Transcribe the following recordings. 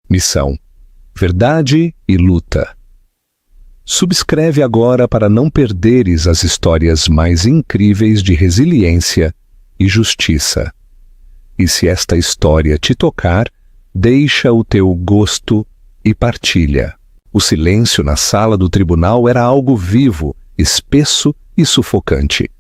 Missão: verdade e luta. Subscreve agora para não perderes as histórias mais incríveis de resiliência e justiça. E se esta história te tocar, deixa o teu gosto e partilha. O silêncio na sala do tribunal era algo vivo, espesso e sufocante.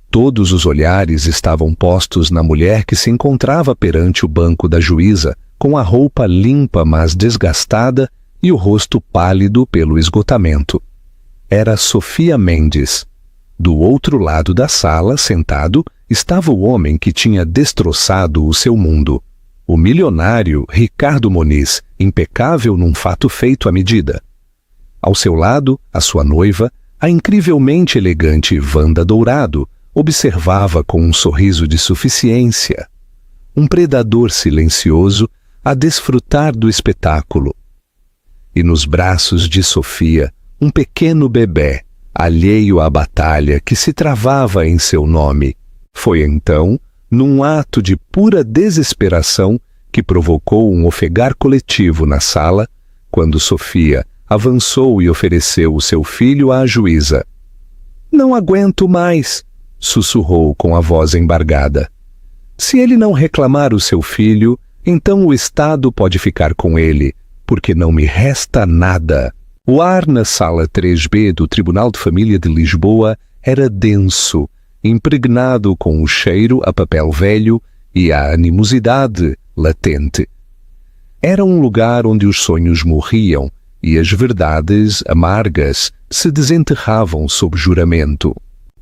Todos os olhares estavam postos na mulher que se encontrava perante o banco da juíza, com a roupa limpa mas desgastada e o rosto pálido pelo esgotamento. Era Sofia Mendes. Do outro lado da sala, sentado, estava o homem que tinha destroçado o seu mundo. O milionário Ricardo Moniz, impecável num fato feito à medida. Ao seu lado, a sua noiva, a incrivelmente elegante Wanda Dourado, observava com um sorriso de suficiência. Um predador silencioso a desfrutar do espetáculo. E nos braços de Sofia, um pequeno bebé, alheio à batalha que se travava em seu nome. Foi então, num ato de pura desesperação, que provocou um ofegar coletivo na sala, quando Sofia avançou e ofereceu o seu filho à juíza. "Não aguento mais", sussurrou com a voz embargada. "Se ele não reclamar o seu filho, então o Estado pode ficar com ele, porque não me resta nada." O ar na sala 3B do Tribunal de Família de Lisboa era denso, impregnado com o cheiro a papel velho e a animosidade latente. Era um lugar onde os sonhos morriam e as verdades amargas se desenterravam sob juramento.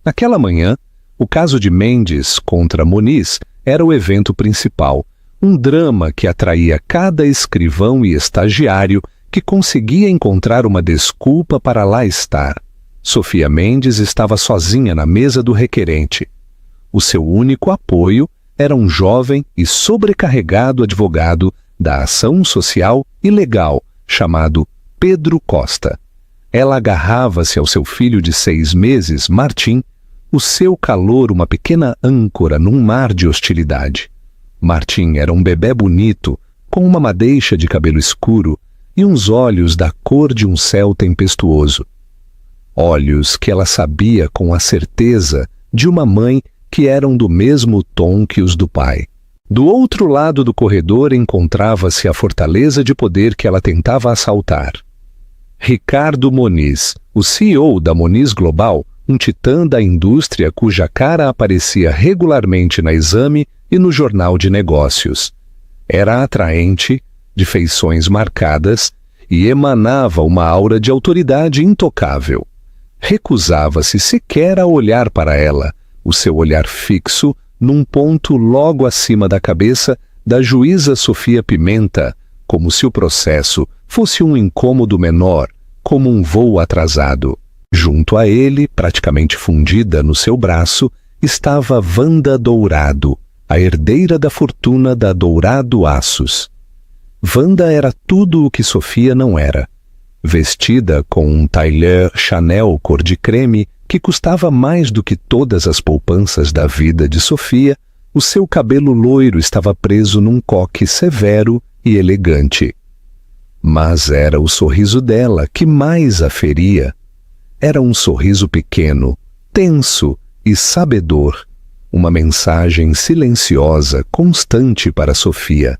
Naquela manhã, o caso de Mendes contra Moniz era o evento principal, um drama que atraía cada escrivão e estagiário que conseguia encontrar uma desculpa para lá estar. Sofia Mendes estava sozinha na mesa do requerente. O seu único apoio era um jovem e sobrecarregado advogado da ação social e legal, chamado Pedro Costa. Ela agarrava-se ao seu filho de 6 meses, Martim, o seu calor uma pequena âncora num mar de hostilidade. Martim era um bebé bonito, com uma madeixa de cabelo escuro e uns olhos da cor de um céu tempestuoso. Olhos que ela sabia com a certeza de uma mãe que eram do mesmo tom que os do pai. Do outro lado do corredor encontrava-se a fortaleza de poder que ela tentava assaltar. Ricardo Moniz, o CEO da Moniz Global, um titã da indústria cuja cara aparecia regularmente na Exame e no Jornal de Negócios. Era atraente, de feições marcadas, e emanava uma aura de autoridade intocável. Recusava-se sequer a olhar para ela, o seu olhar fixo num ponto logo acima da cabeça da juíza Sofia Pimenta, como se o processo fosse um incômodo menor, como um voo atrasado. Junto a ele, praticamente fundida no seu braço, estava Wanda Dourado, a herdeira da fortuna da Dourado Aços. Wanda era tudo o que Sofia não era. Vestida com um tailleur Chanel cor de creme que custava mais do que todas as poupanças da vida de Sofia, o seu cabelo loiro estava preso num coque severo e elegante. Mas era o sorriso dela que mais a feria. Era um sorriso pequeno, tenso e sabedor, uma mensagem silenciosa, constante para Sofia.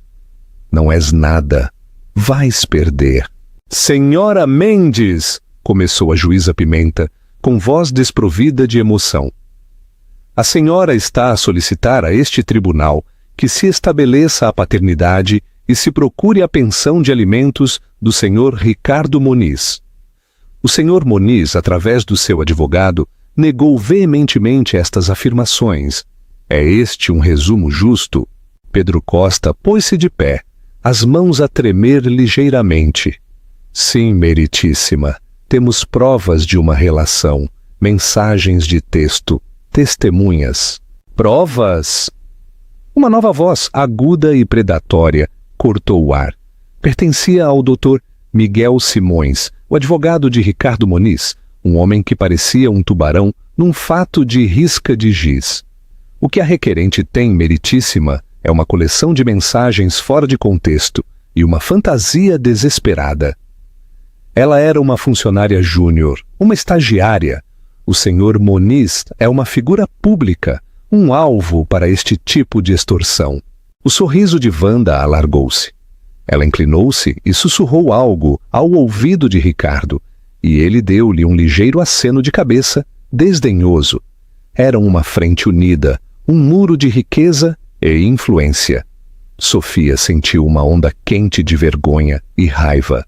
"Não és nada, vais perder." "Senhora Mendes", começou a juíza Pimenta, com voz desprovida de emoção. "A senhora está a solicitar a este tribunal que se estabeleça a paternidade e se procure a pensão de alimentos do senhor Ricardo Moniz." O senhor Moniz, através do seu advogado, negou veementemente estas afirmações. É este um resumo justo? Pedro Costa pôs-se de pé, as mãos a tremer ligeiramente. "Sim, meritíssima, temos provas de uma relação, mensagens de texto, testemunhas." "Provas?" Uma nova voz, aguda e predatória, cortou o ar. Pertencia ao Dr. Miguel Simões, o advogado de Ricardo Moniz, um homem que parecia um tubarão num fato de risca de giz. "O que a requerente tem, meritíssima, é uma coleção de mensagens fora de contexto e uma fantasia desesperada. Ela era uma funcionária júnior, uma estagiária. O Sr. Moniz é uma figura pública, um alvo para este tipo de extorsão. O sorriso de Wanda alargou-se. Ela inclinou-se e sussurrou algo ao ouvido de Ricardo, e ele deu-lhe um ligeiro aceno de cabeça, desdenhoso. Eram uma frente unida, um muro de riqueza e influência. Sofia sentiu uma onda quente de vergonha e raiva.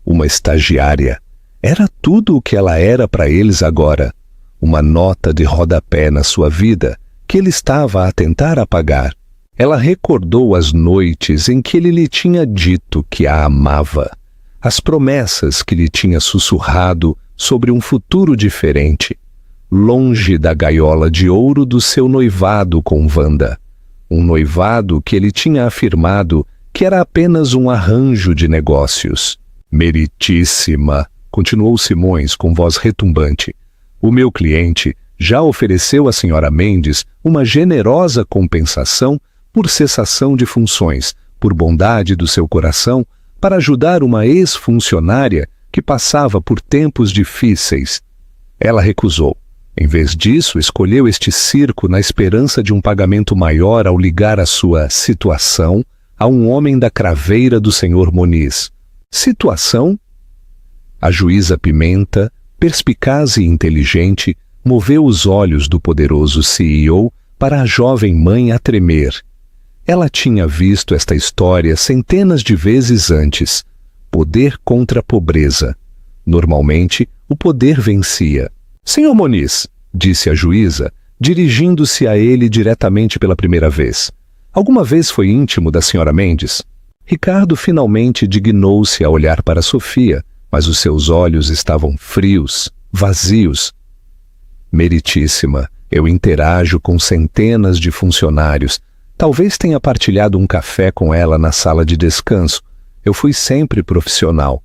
Uma estagiária. Era tudo o que ela era para eles agora. Uma nota de rodapé na sua vida que ele estava a tentar apagar. Ela recordou as noites em que ele lhe tinha dito que a amava, as promessas que lhe tinha sussurrado sobre um futuro diferente, longe da gaiola de ouro do seu noivado com Wanda. Um noivado que ele tinha afirmado que era apenas um arranjo de negócios. Meritíssima, continuou Simões com voz retumbante. O meu cliente já ofereceu à senhora Mendes uma generosa compensação por cessação de funções, por bondade do seu coração, para ajudar uma ex-funcionária que passava por tempos difíceis. Ela recusou. Em vez disso, escolheu este circo na esperança de um pagamento maior ao ligar a sua situação a um homem da craveira do Sr. Moniz. Situação? A juíza Pimenta, perspicaz e inteligente, moveu os olhos do poderoso CEO para a jovem mãe a tremer. Ela tinha visto esta história centenas de vezes antes. Poder contra pobreza. Normalmente, o poder vencia. Senhor Moniz, disse a juíza, dirigindo-se a ele diretamente pela primeira vez. Alguma vez foi íntimo da senhora Mendes? Ricardo finalmente dignou-se a olhar para Sofia, mas os seus olhos estavam frios, vazios. Meritíssima, eu interajo com centenas de funcionários. Talvez tenha partilhado um café com ela na sala de descanso. Eu fui sempre profissional.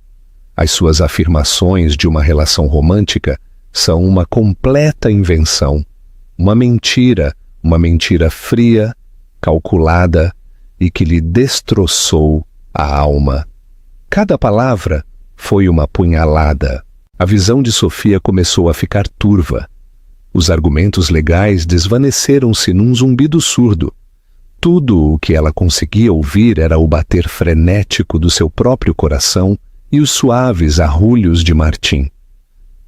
As suas afirmações de uma relação romântica são uma completa invenção. Uma mentira fria, calculada e que lhe destroçou a alma. Cada palavra foi uma punhalada. A visão de Sofia começou a ficar turva. Os argumentos legais desvaneceram-se num zumbido surdo. Tudo o que ela conseguia ouvir era o bater frenético do seu próprio coração e os suaves arrulhos de Martim.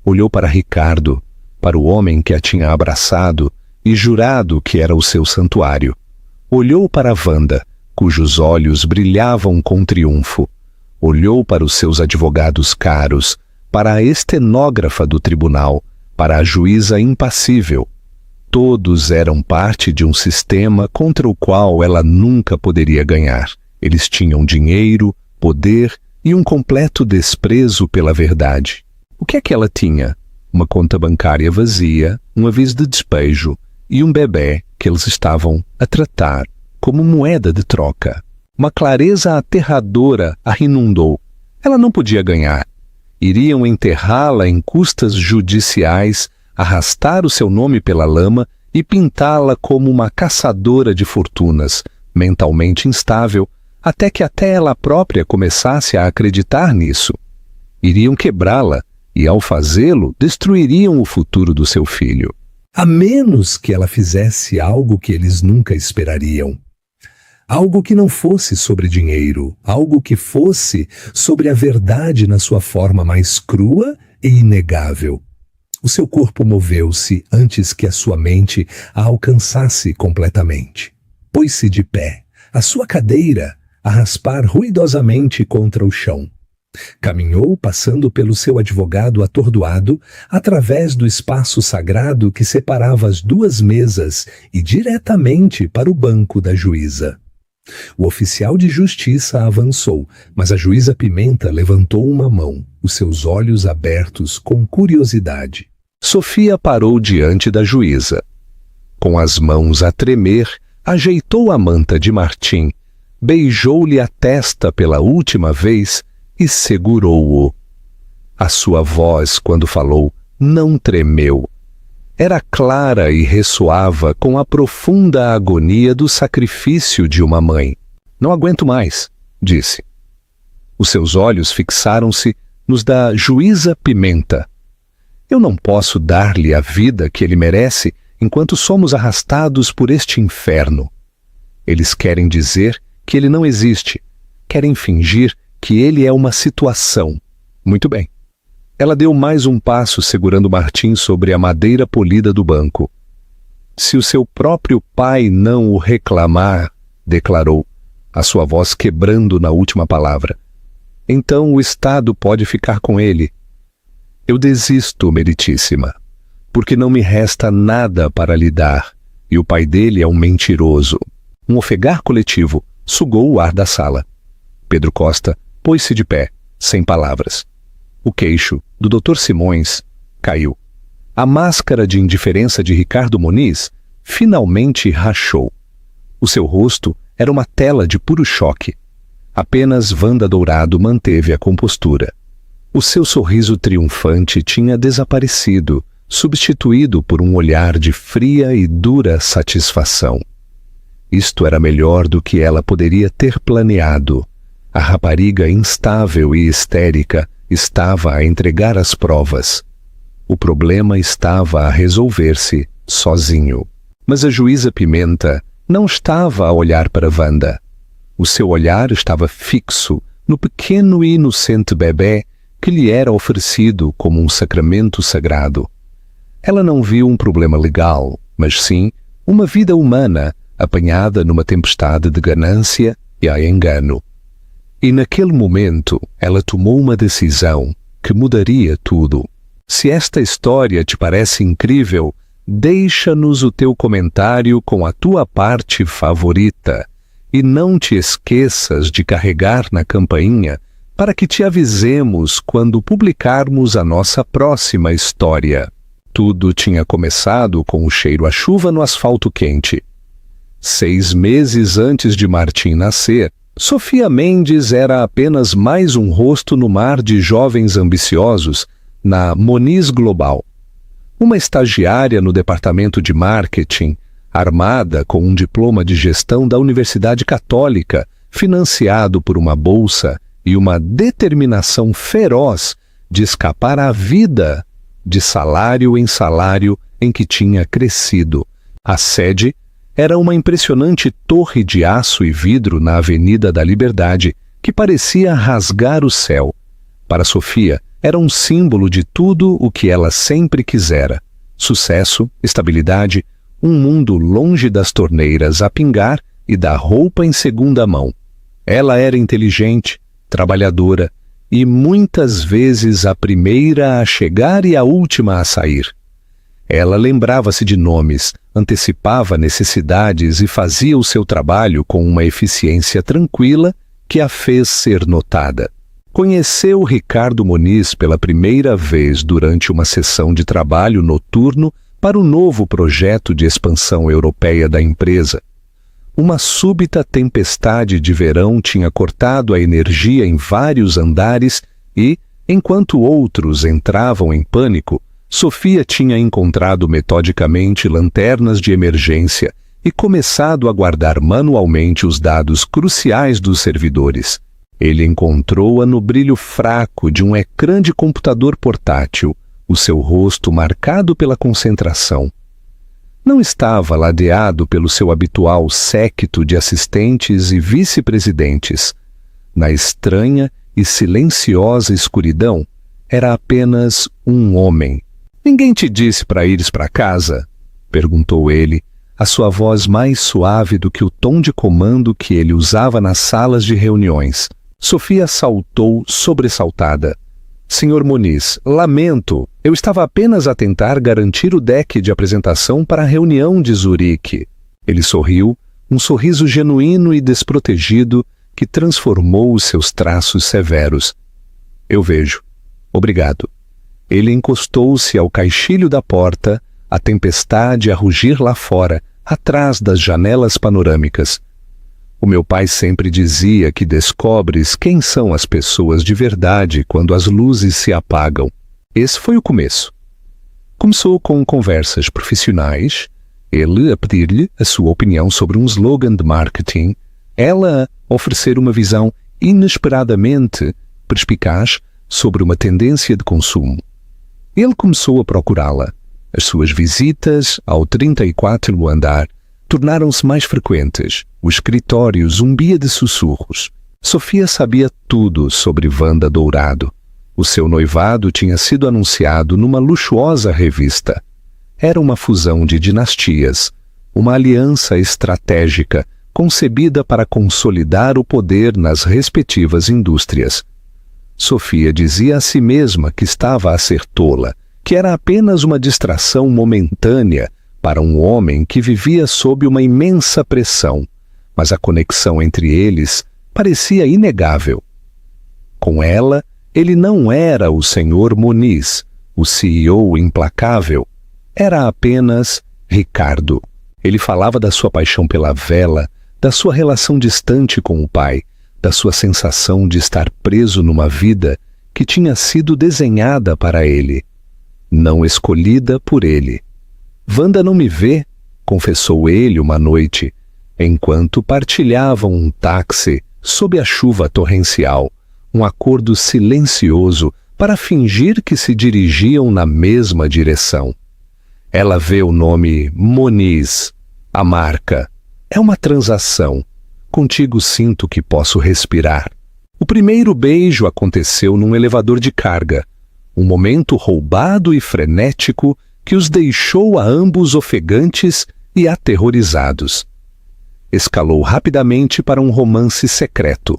Olhou para Ricardo, para o homem que a tinha abraçado e jurado que era o seu santuário. Olhou para Wanda, cujos olhos brilhavam com triunfo. Olhou para os seus advogados caros, para a estenógrafa do tribunal, para a juíza impassível. Todos eram parte de um sistema contra o qual ela nunca poderia ganhar. Eles tinham dinheiro, poder e um completo desprezo pela verdade. O que é que ela tinha? Uma conta bancária vazia, um aviso de despejo e um bebê que eles estavam a tratar como moeda de troca. Uma clareza aterradora a inundou. Ela não podia ganhar. Iriam enterrá-la em custas judiciais, arrastar o seu nome pela lama e pintá-la como uma caçadora de fortunas, mentalmente instável, até que até ela própria começasse a acreditar nisso. Iriam quebrá-la e, ao fazê-lo, destruiriam o futuro do seu filho. A menos que ela fizesse algo que eles nunca esperariam. Algo que não fosse sobre dinheiro, algo que fosse sobre a verdade na sua forma mais crua e inegável. O seu corpo moveu-se antes que a sua mente a alcançasse completamente. Pôs-se de pé, a sua cadeira a raspar ruidosamente contra o chão. Caminhou passando pelo seu advogado atordoado, através do espaço sagrado que separava as duas mesas e diretamente para o banco da juíza. O oficial de justiça avançou, mas a juíza Pimenta levantou uma mão, os seus olhos abertos com curiosidade. Sofia parou diante da juíza. Com as mãos a tremer, ajeitou a manta de Martim, beijou-lhe a testa pela última vez e segurou-o. A sua voz, quando falou, não tremeu. Era clara e ressoava com a profunda agonia do sacrifício de uma mãe. Não aguento mais, disse. Os seus olhos fixaram-se nos da juíza Pimenta. Eu não posso dar-lhe a vida que ele merece enquanto somos arrastados por este inferno. Eles querem dizer que ele não existe. Querem fingir que ele é uma situação. Muito bem. Ela deu mais um passo segurando Martim sobre a madeira polida do banco. Se o seu próprio pai não o reclamar, declarou, a sua voz quebrando na última palavra, então o Estado pode ficar com ele. Eu desisto, meritíssima, porque não me resta nada para lhe dar, e o pai dele é um mentiroso. Um ofegar coletivo sugou o ar da sala. Pedro Costa pôs-se de pé, sem palavras. O queixo do Dr. Simões caiu. A máscara de indiferença de Ricardo Muniz finalmente rachou. O seu rosto era uma tela de puro choque. Apenas Wanda Dourado manteve a compostura. O seu sorriso triunfante tinha desaparecido, substituído por um olhar de fria e dura satisfação. Isto era melhor do que ela poderia ter planeado. A rapariga instável e histérica estava a entregar as provas. O problema estava a resolver-se sozinho. Mas a juíza Pimenta não estava a olhar para Wanda. O seu olhar estava fixo no pequeno e inocente bebé que lhe era oferecido como um sacramento sagrado. Ela não viu um problema legal, mas sim uma vida humana apanhada numa tempestade de ganância e engano. E naquele momento ela tomou uma decisão que mudaria tudo. Se esta história te parece incrível, deixa-nos o teu comentário com a tua parte favorita e não te esqueças de carregar na campainha para que te avisemos quando publicarmos a nossa próxima história. Tudo tinha começado com o cheiro a chuva no asfalto quente. 6 meses antes de Martim nascer, Sofia Mendes era apenas mais um rosto no mar de jovens ambiciosos na Moniz Global. Uma estagiária no departamento de marketing, armada com um diploma de gestão da Universidade Católica, financiado por uma bolsa e uma determinação feroz de escapar à vida de salário em salário em que tinha crescido. A sede era uma impressionante torre de aço e vidro na Avenida da Liberdade, que parecia rasgar o céu. Para Sofia, era um símbolo de tudo o que ela sempre quisera: sucesso, estabilidade, um mundo longe das torneiras a pingar e da roupa em segunda mão. Ela era inteligente, trabalhadora e muitas vezes a primeira a chegar e a última a sair. Ela lembrava-se de nomes, antecipava necessidades e fazia o seu trabalho com uma eficiência tranquila que a fez ser notada. Conheceu Ricardo Muniz pela primeira vez durante uma sessão de trabalho noturno para o novo projeto de expansão europeia da empresa. Uma súbita tempestade de verão tinha cortado a energia em vários andares e, enquanto outros entravam em pânico, Sofia tinha encontrado metodicamente lanternas de emergência e começado a guardar manualmente os dados cruciais dos servidores. Ele encontrou-a no brilho fraco de um ecrã de computador portátil, o seu rosto marcado pela concentração. Não estava ladeado pelo seu habitual séquito de assistentes e vice-presidentes. Na estranha e silenciosa escuridão, era apenas um homem. "Ninguém te disse para ires para casa?" perguntou ele, a sua voz mais suave do que o tom de comando que ele usava nas salas de reuniões. Sofia saltou sobressaltada. "Senhor Muniz, lamento. Eu estava apenas a tentar garantir o deck de apresentação para a reunião de Zurique." Ele sorriu, um sorriso genuíno e desprotegido que transformou os seus traços severos. "Eu vejo. Obrigado." Ele encostou-se ao caixilho da porta, a tempestade a rugir lá fora, atrás das janelas panorâmicas. "O meu pai sempre dizia que descobres quem são as pessoas de verdade quando as luzes se apagam." Esse foi o começo. Começou com conversas profissionais, ele a pedir-lhe a sua opinião sobre um slogan de marketing, ela a oferecer uma visão inesperadamente perspicaz sobre uma tendência de consumo. Ele começou a procurá-la. As suas visitas ao 34º andar tornaram-se mais frequentes. O escritório zumbia de sussurros. Sofia sabia tudo sobre Wanda Dourado. O seu noivado tinha sido anunciado numa luxuosa revista. Era uma fusão de dinastias, uma aliança estratégica concebida para consolidar o poder nas respectivas indústrias. Sofia dizia a si mesma que estava a ser tola, que era apenas uma distração momentânea para um homem que vivia sob uma imensa pressão, mas a conexão entre eles parecia inegável. Com ela, ele não era o Sr. Muniz, o CEO implacável. Era apenas Ricardo. Ele falava da sua paixão pela vela, da sua relação distante com o pai, da sua sensação de estar preso numa vida que tinha sido desenhada para ele, não escolhida por ele. Wanda não me vê, confessou ele uma noite, enquanto partilhavam um táxi sob a chuva torrencial, um acordo silencioso para fingir que se dirigiam na mesma direção. Ela vê o nome Muniz, a marca. É uma transação. Contigo sinto que posso respirar. O primeiro beijo aconteceu num elevador de carga, um momento roubado e frenético que os deixou a ambos ofegantes e aterrorizados. Escalou rapidamente para um romance secreto.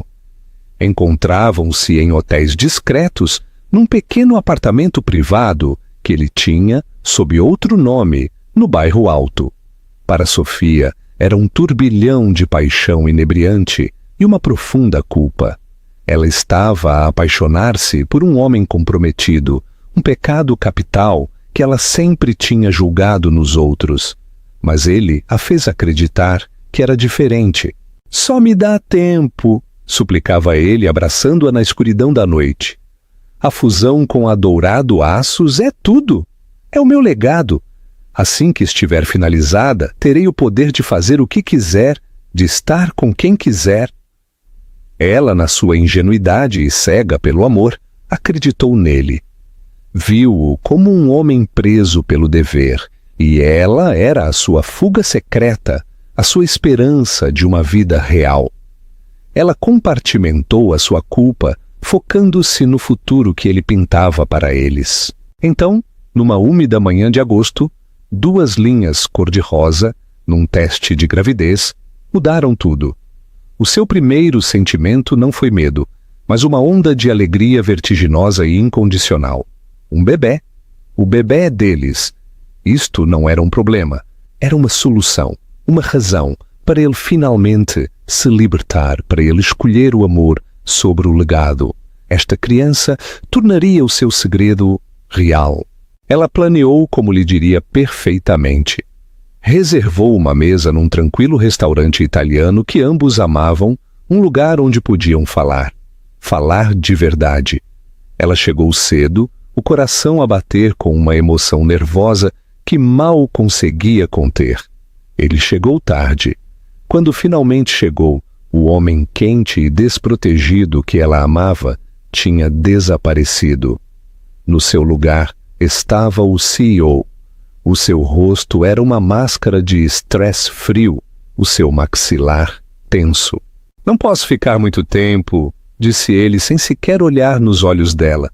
Encontravam-se em hotéis discretos num pequeno apartamento privado que ele tinha, sob outro nome, no bairro Alto. Para Sofia, era um turbilhão de paixão inebriante e uma profunda culpa. Ela estava a apaixonar-se por um homem comprometido, um pecado capital que ela sempre tinha julgado nos outros. Mas ele a fez acreditar que era diferente. Só me dá tempo, suplicava ele, abraçando-a na escuridão da noite. A fusão com a Dourado Aços é tudo. É o meu legado. Assim que estiver finalizada, terei o poder de fazer o que quiser, de estar com quem quiser. Ela, na sua ingenuidade e cega pelo amor, acreditou nele. Viu-o como um homem preso pelo dever, e ela era a sua fuga secreta, a sua esperança de uma vida real. Ela compartimentou a sua culpa, focando-se no futuro que ele pintava para eles. Então, numa úmida manhã de agosto, 2 linhas cor-de-rosa, num teste de gravidez, mudaram tudo. O seu primeiro sentimento não foi medo, mas uma onda de alegria vertiginosa e incondicional. Um bebê. O bebê é deles. Isto não era um problema. Era uma solução, uma razão para ele finalmente se libertar, para ele escolher o amor sobre o legado. Esta criança tornaria o seu segredo real. Ela planeou como lhe diria perfeitamente. Reservou uma mesa num tranquilo restaurante italiano que ambos amavam, um lugar onde podiam falar. Falar de verdade. Ela chegou cedo, o coração a bater com uma emoção nervosa que mal conseguia conter. Ele chegou tarde. Quando finalmente chegou, o homem quente e desprotegido que ela amava tinha desaparecido. No seu lugar estava o CEO. O seu rosto era uma máscara de estresse frio, o seu maxilar tenso. Não posso ficar muito tempo, disse ele sem sequer olhar nos olhos dela.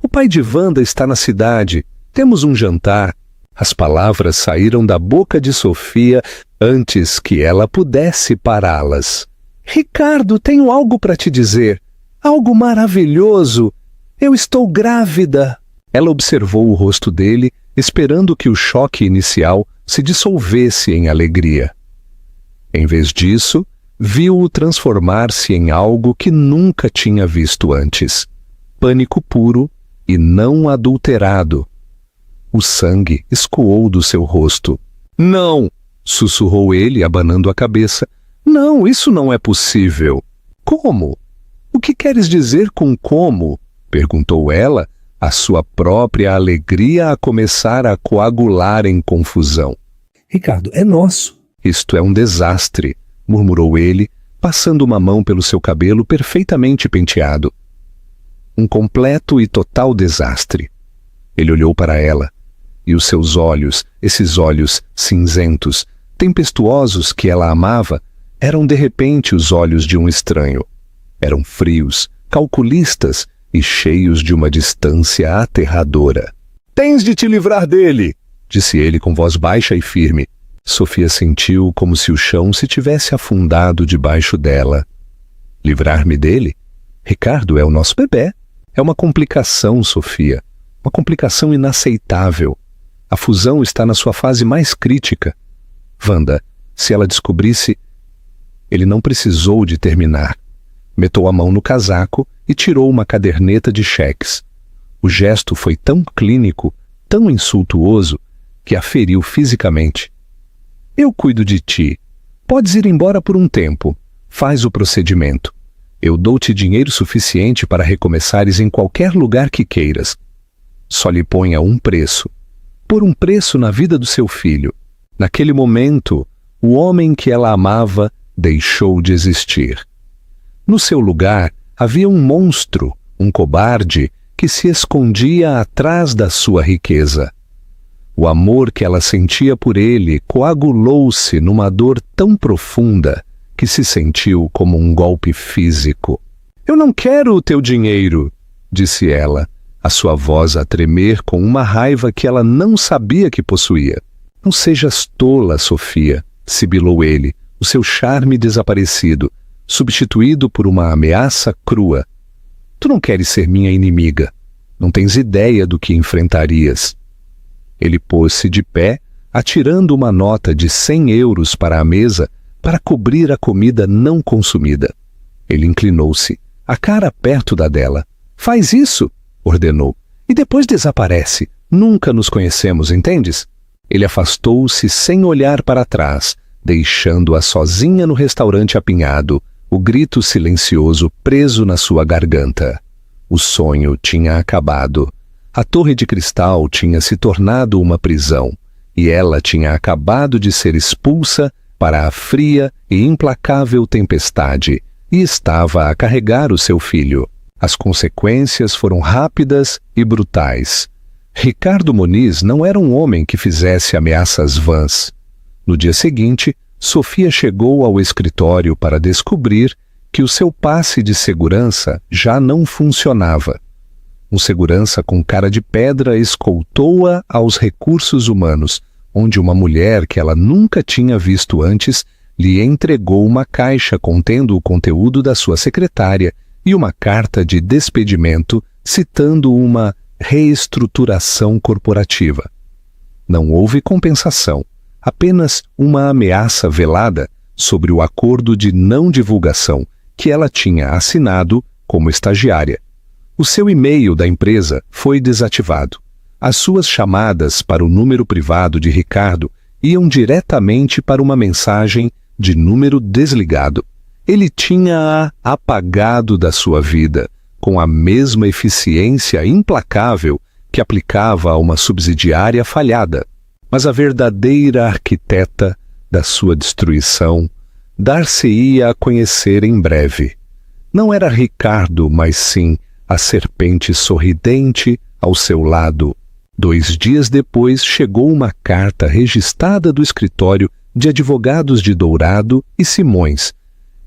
O pai de Wanda está na cidade. Temos um jantar. As palavras saíram da boca de Sofia antes que ela pudesse pará-las. Ricardo, tenho algo para te dizer. Algo maravilhoso. Eu estou grávida. Ela observou o rosto dele, esperando que o choque inicial se dissolvesse em alegria. Em vez disso, viu-o transformar-se em algo que nunca tinha visto antes. Pânico puro e não adulterado. O sangue escoou do seu rosto. Não! Sussurrou ele, abanando a cabeça. Não, isso não é possível. Como? O que queres dizer com como? Perguntou ela, a sua própria alegria a começar a coagular em confusão. Ricardo, é nosso. Isto é um desastre, murmurou ele, passando uma mão pelo seu cabelo perfeitamente penteado. Um completo e total desastre. Ele olhou para ela, e os seus olhos, esses olhos cinzentos, tempestuosos que ela amava, eram de repente os olhos de um estranho. Eram frios, calculistas e cheios de uma distância aterradora. "Tens de te livrar dele!" disse ele com voz baixa e firme. Sofia sentiu como se o chão se tivesse afundado debaixo dela. Livrar-me dele? Ricardo é o nosso bebê. É uma complicação, Sofia. Uma complicação inaceitável. A fusão está na sua fase mais crítica. Wanda, se ela descobrisse... Ele não precisou de terminar. Metou a mão no casaco e tirou uma caderneta de cheques. O gesto foi tão clínico, tão insultuoso, que a feriu fisicamente. "Eu cuido de ti. Podes ir embora por um tempo. Faz o procedimento. Eu dou-te dinheiro suficiente para recomeçares em qualquer lugar que queiras. Só lhe ponha um preço. Por um preço na vida do seu filho. Naquele momento, o homem que ela amava deixou de existir. No seu lugar, havia um monstro, um cobarde, que se escondia atrás da sua riqueza. O amor que ela sentia por ele coagulou-se numa dor tão profunda que se sentiu como um golpe físico. "Eu não quero o teu dinheiro", disse ela, a sua voz a tremer com uma raiva que ela não sabia que possuía. "Não sejas tola, Sofia", sibilou ele, o seu charme desaparecido, substituído por uma ameaça crua. "Tu não queres ser minha inimiga. Não tens ideia do que enfrentarias." Ele pôs-se de pé, atirando uma nota de 100 euros para a mesa para cobrir a comida não consumida. Ele inclinou-se, a cara perto da dela. "Faz isso", ordenou, "e depois desaparece. Nunca nos conhecemos, entendes?" Ele afastou-se sem olhar para trás, deixando-a sozinha no restaurante apinhado, o grito silencioso preso na sua garganta. O sonho tinha acabado. A torre de cristal tinha se tornado uma prisão, e ela tinha acabado de ser expulsa para a fria e implacável tempestade, e estava a carregar o seu filho. As consequências foram rápidas e brutais. Ricardo Moniz não era um homem que fizesse ameaças vãs. No dia seguinte, Sofia chegou ao escritório para descobrir que o seu passe de segurança já não funcionava. Um segurança com cara de pedra escoltou-a aos recursos humanos, onde uma mulher que ela nunca tinha visto antes lhe entregou uma caixa contendo o conteúdo da sua secretária e uma carta de despedimento citando uma reestruturação corporativa. Não houve compensação, apenas uma ameaça velada sobre o acordo de não divulgação que ela tinha assinado como estagiária. O seu e-mail da empresa foi desativado. As suas chamadas para o número privado de Ricardo iam diretamente para uma mensagem de número desligado. Ele tinha-a apagado da sua vida, com a mesma eficiência implacável que aplicava a uma subsidiária falhada. Mas a verdadeira arquiteta da sua destruição dar-se-ia a conhecer em breve. Não era Ricardo, mas sim a serpente sorridente ao seu lado. 2 dias depois chegou uma carta registrada do escritório de advogados de Dourado e Simões.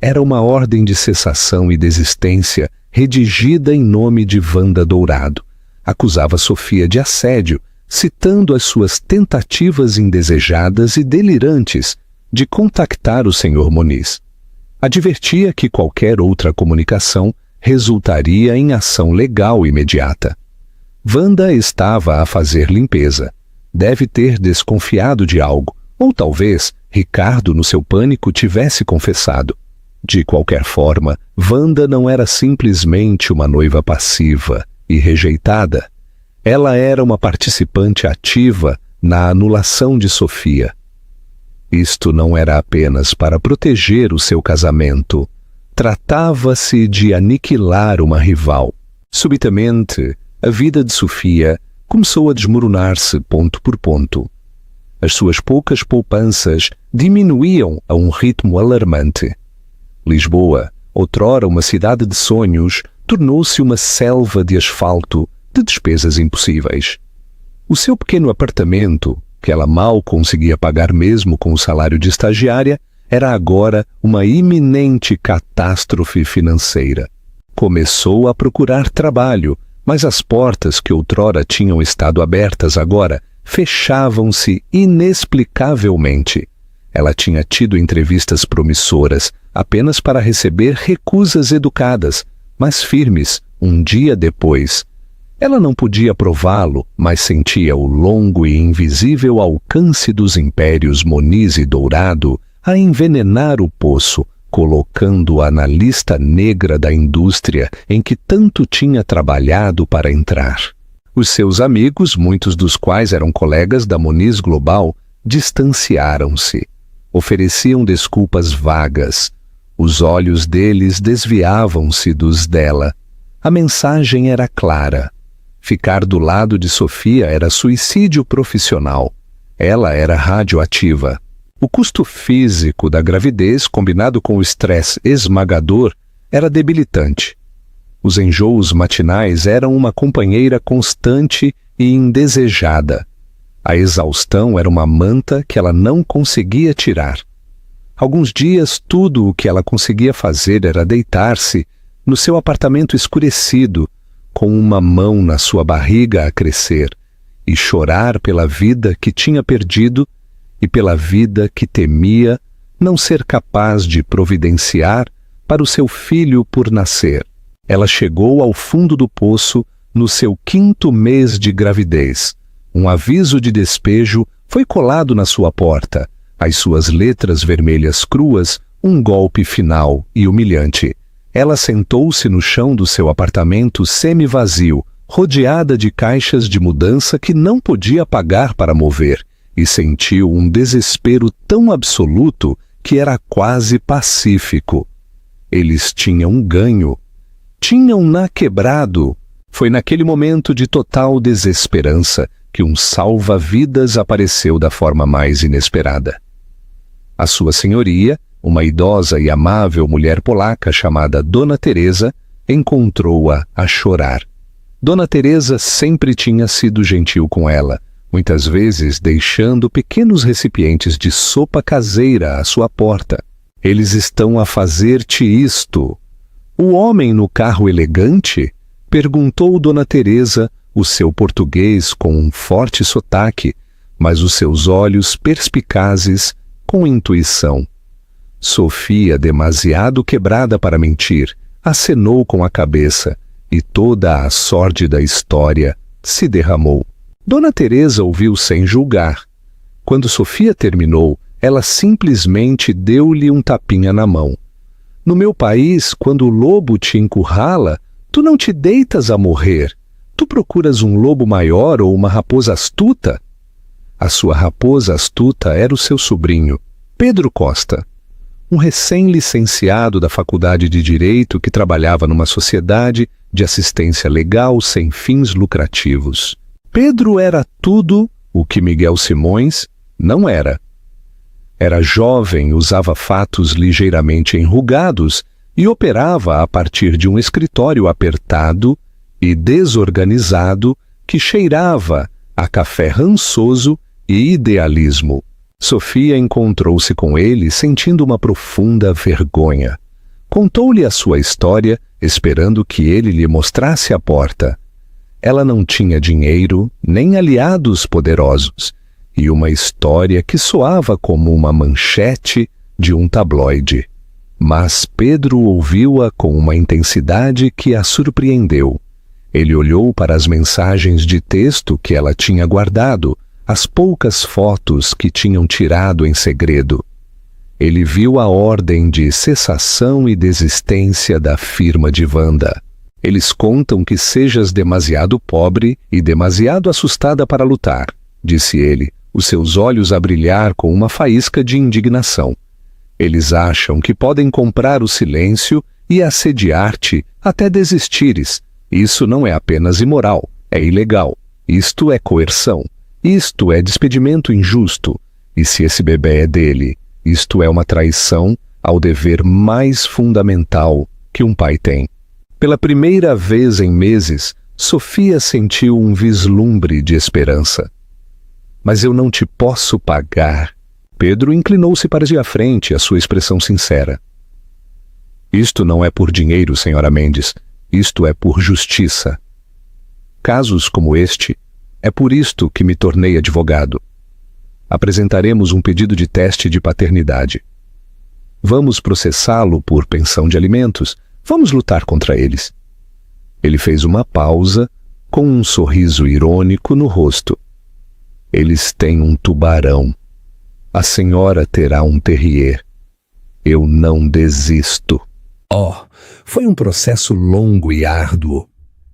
Era uma ordem de cessação e desistência redigida em nome de Wanda Dourado. Acusava Sofia de assédio, citando as suas tentativas indesejadas e delirantes de contactar o Sr. Moniz. Advertia que qualquer outra comunicação resultaria em ação legal imediata. Wanda estava a fazer limpeza. Deve ter desconfiado de algo, ou talvez Ricardo, no seu pânico, tivesse confessado. De qualquer forma, Wanda não era simplesmente uma noiva passiva e rejeitada. Ela era uma participante ativa na anulação de Sofia. Isto não era apenas para proteger o seu casamento. Tratava-se de aniquilar uma rival. Subitamente, a vida de Sofia começou a desmoronar-se ponto por ponto. As suas poucas poupanças diminuíam a um ritmo alarmante. Lisboa, outrora uma cidade de sonhos, tornou-se uma selva de asfalto, de despesas impossíveis. O seu pequeno apartamento, que ela mal conseguia pagar mesmo com o salário de estagiária, era agora uma iminente catástrofe financeira. Começou a procurar trabalho, mas as portas que outrora tinham estado abertas agora fechavam-se inexplicavelmente. Ela tinha tido entrevistas promissoras apenas para receber recusas educadas, mas firmes, um dia depois. Ela não podia prová-lo, mas sentia o longo e invisível alcance dos impérios Moniz e Dourado a envenenar o poço, colocando-a na lista negra da indústria em que tanto tinha trabalhado para entrar. Os seus amigos, muitos dos quais eram colegas da Moniz Global, distanciaram-se. Ofereciam desculpas vagas. Os olhos deles desviavam-se dos dela. A mensagem era clara. Ficar do lado de Sofia era suicídio profissional. Ela era radioativa. O custo físico da gravidez, combinado com o estresse esmagador, era debilitante. Os enjoos matinais eram uma companheira constante e indesejada. A exaustão era uma manta que ela não conseguia tirar. Alguns dias, tudo o que ela conseguia fazer era deitar-se no seu apartamento escurecido, com uma mão na sua barriga a crescer, e chorar pela vida que tinha perdido e pela vida que temia não ser capaz de providenciar para o seu filho por nascer. Ela chegou ao fundo do poço no seu 5º mês de gravidez. Um aviso de despejo foi colado na sua porta. As suas letras vermelhas cruas, um golpe final e humilhante. Ela sentou-se no chão do seu apartamento semi-vazio, rodeada de caixas de mudança que não podia pagar para mover, e sentiu um desespero tão absoluto que era quase pacífico. Eles tinham ganho. Tinham-na quebrado. Foi naquele momento de total desesperança que um salva-vidas apareceu da forma mais inesperada. A sua senhoria, uma idosa e amável mulher polaca chamada Dona Teresa, encontrou-a a chorar. Dona Teresa sempre tinha sido gentil com ela, muitas vezes deixando pequenos recipientes de sopa caseira à sua porta. Eles estão a fazer-te isto. O homem no carro elegante? Perguntou Dona Teresa, o seu português com um forte sotaque, mas os seus olhos perspicazes com intuição. Sofia, demasiado quebrada para mentir, acenou com a cabeça e toda a sórdida história se derramou. Dona Teresa ouviu sem julgar. Quando Sofia terminou, ela simplesmente deu-lhe um tapinha na mão. No meu país, quando o lobo te encurrala, tu não te deitas a morrer. Tu procuras um lobo maior ou uma raposa astuta? A sua raposa astuta era o seu sobrinho, Pedro Costa, um recém-licenciado da Faculdade de Direito que trabalhava numa sociedade de assistência legal sem fins lucrativos. Pedro era tudo o que Miguel Simões não era. Era jovem, usava fatos ligeiramente enrugados e operava a partir de um escritório apertado e desorganizado que cheirava a café rançoso e idealismo. Sofia encontrou-se com ele sentindo uma profunda vergonha. Contou-lhe a sua história, esperando que ele lhe mostrasse a porta. Ela não tinha dinheiro, nem aliados poderosos, e uma história que soava como uma manchete de um tabloide. Mas Pedro ouviu-a com uma intensidade que a surpreendeu. Ele olhou para as mensagens de texto que ela tinha guardado, as poucas fotos que tinham tirado em segredo. Ele viu a ordem de cessação e desistência da firma de Wanda. Eles contam que sejas demasiado pobre e demasiado assustada para lutar, disse ele, os seus olhos a brilhar com uma faísca de indignação. Eles acham que podem comprar o silêncio e assediar-te até desistires. Isso não é apenas imoral, é ilegal. Isto é coerção. Isto é despedimento injusto. E se esse bebê é dele, isto é uma traição, ao dever mais fundamental que um pai tem. Pela primeira vez em meses, Sofia sentiu um vislumbre de esperança. Mas eu não te posso pagar. Pedro inclinou-se para a frente, a sua expressão sincera. Isto não é por dinheiro, senhora Mendes. Isto é por justiça. Casos como este, é por isto que me tornei advogado. Apresentaremos um pedido de teste de paternidade. Vamos processá-lo por pensão de alimentos. Vamos lutar contra eles. Ele fez uma pausa, com um sorriso irônico no rosto. Eles têm um tubarão. A senhora terá um terrier. Eu não desisto. Foi um processo longo e árduo.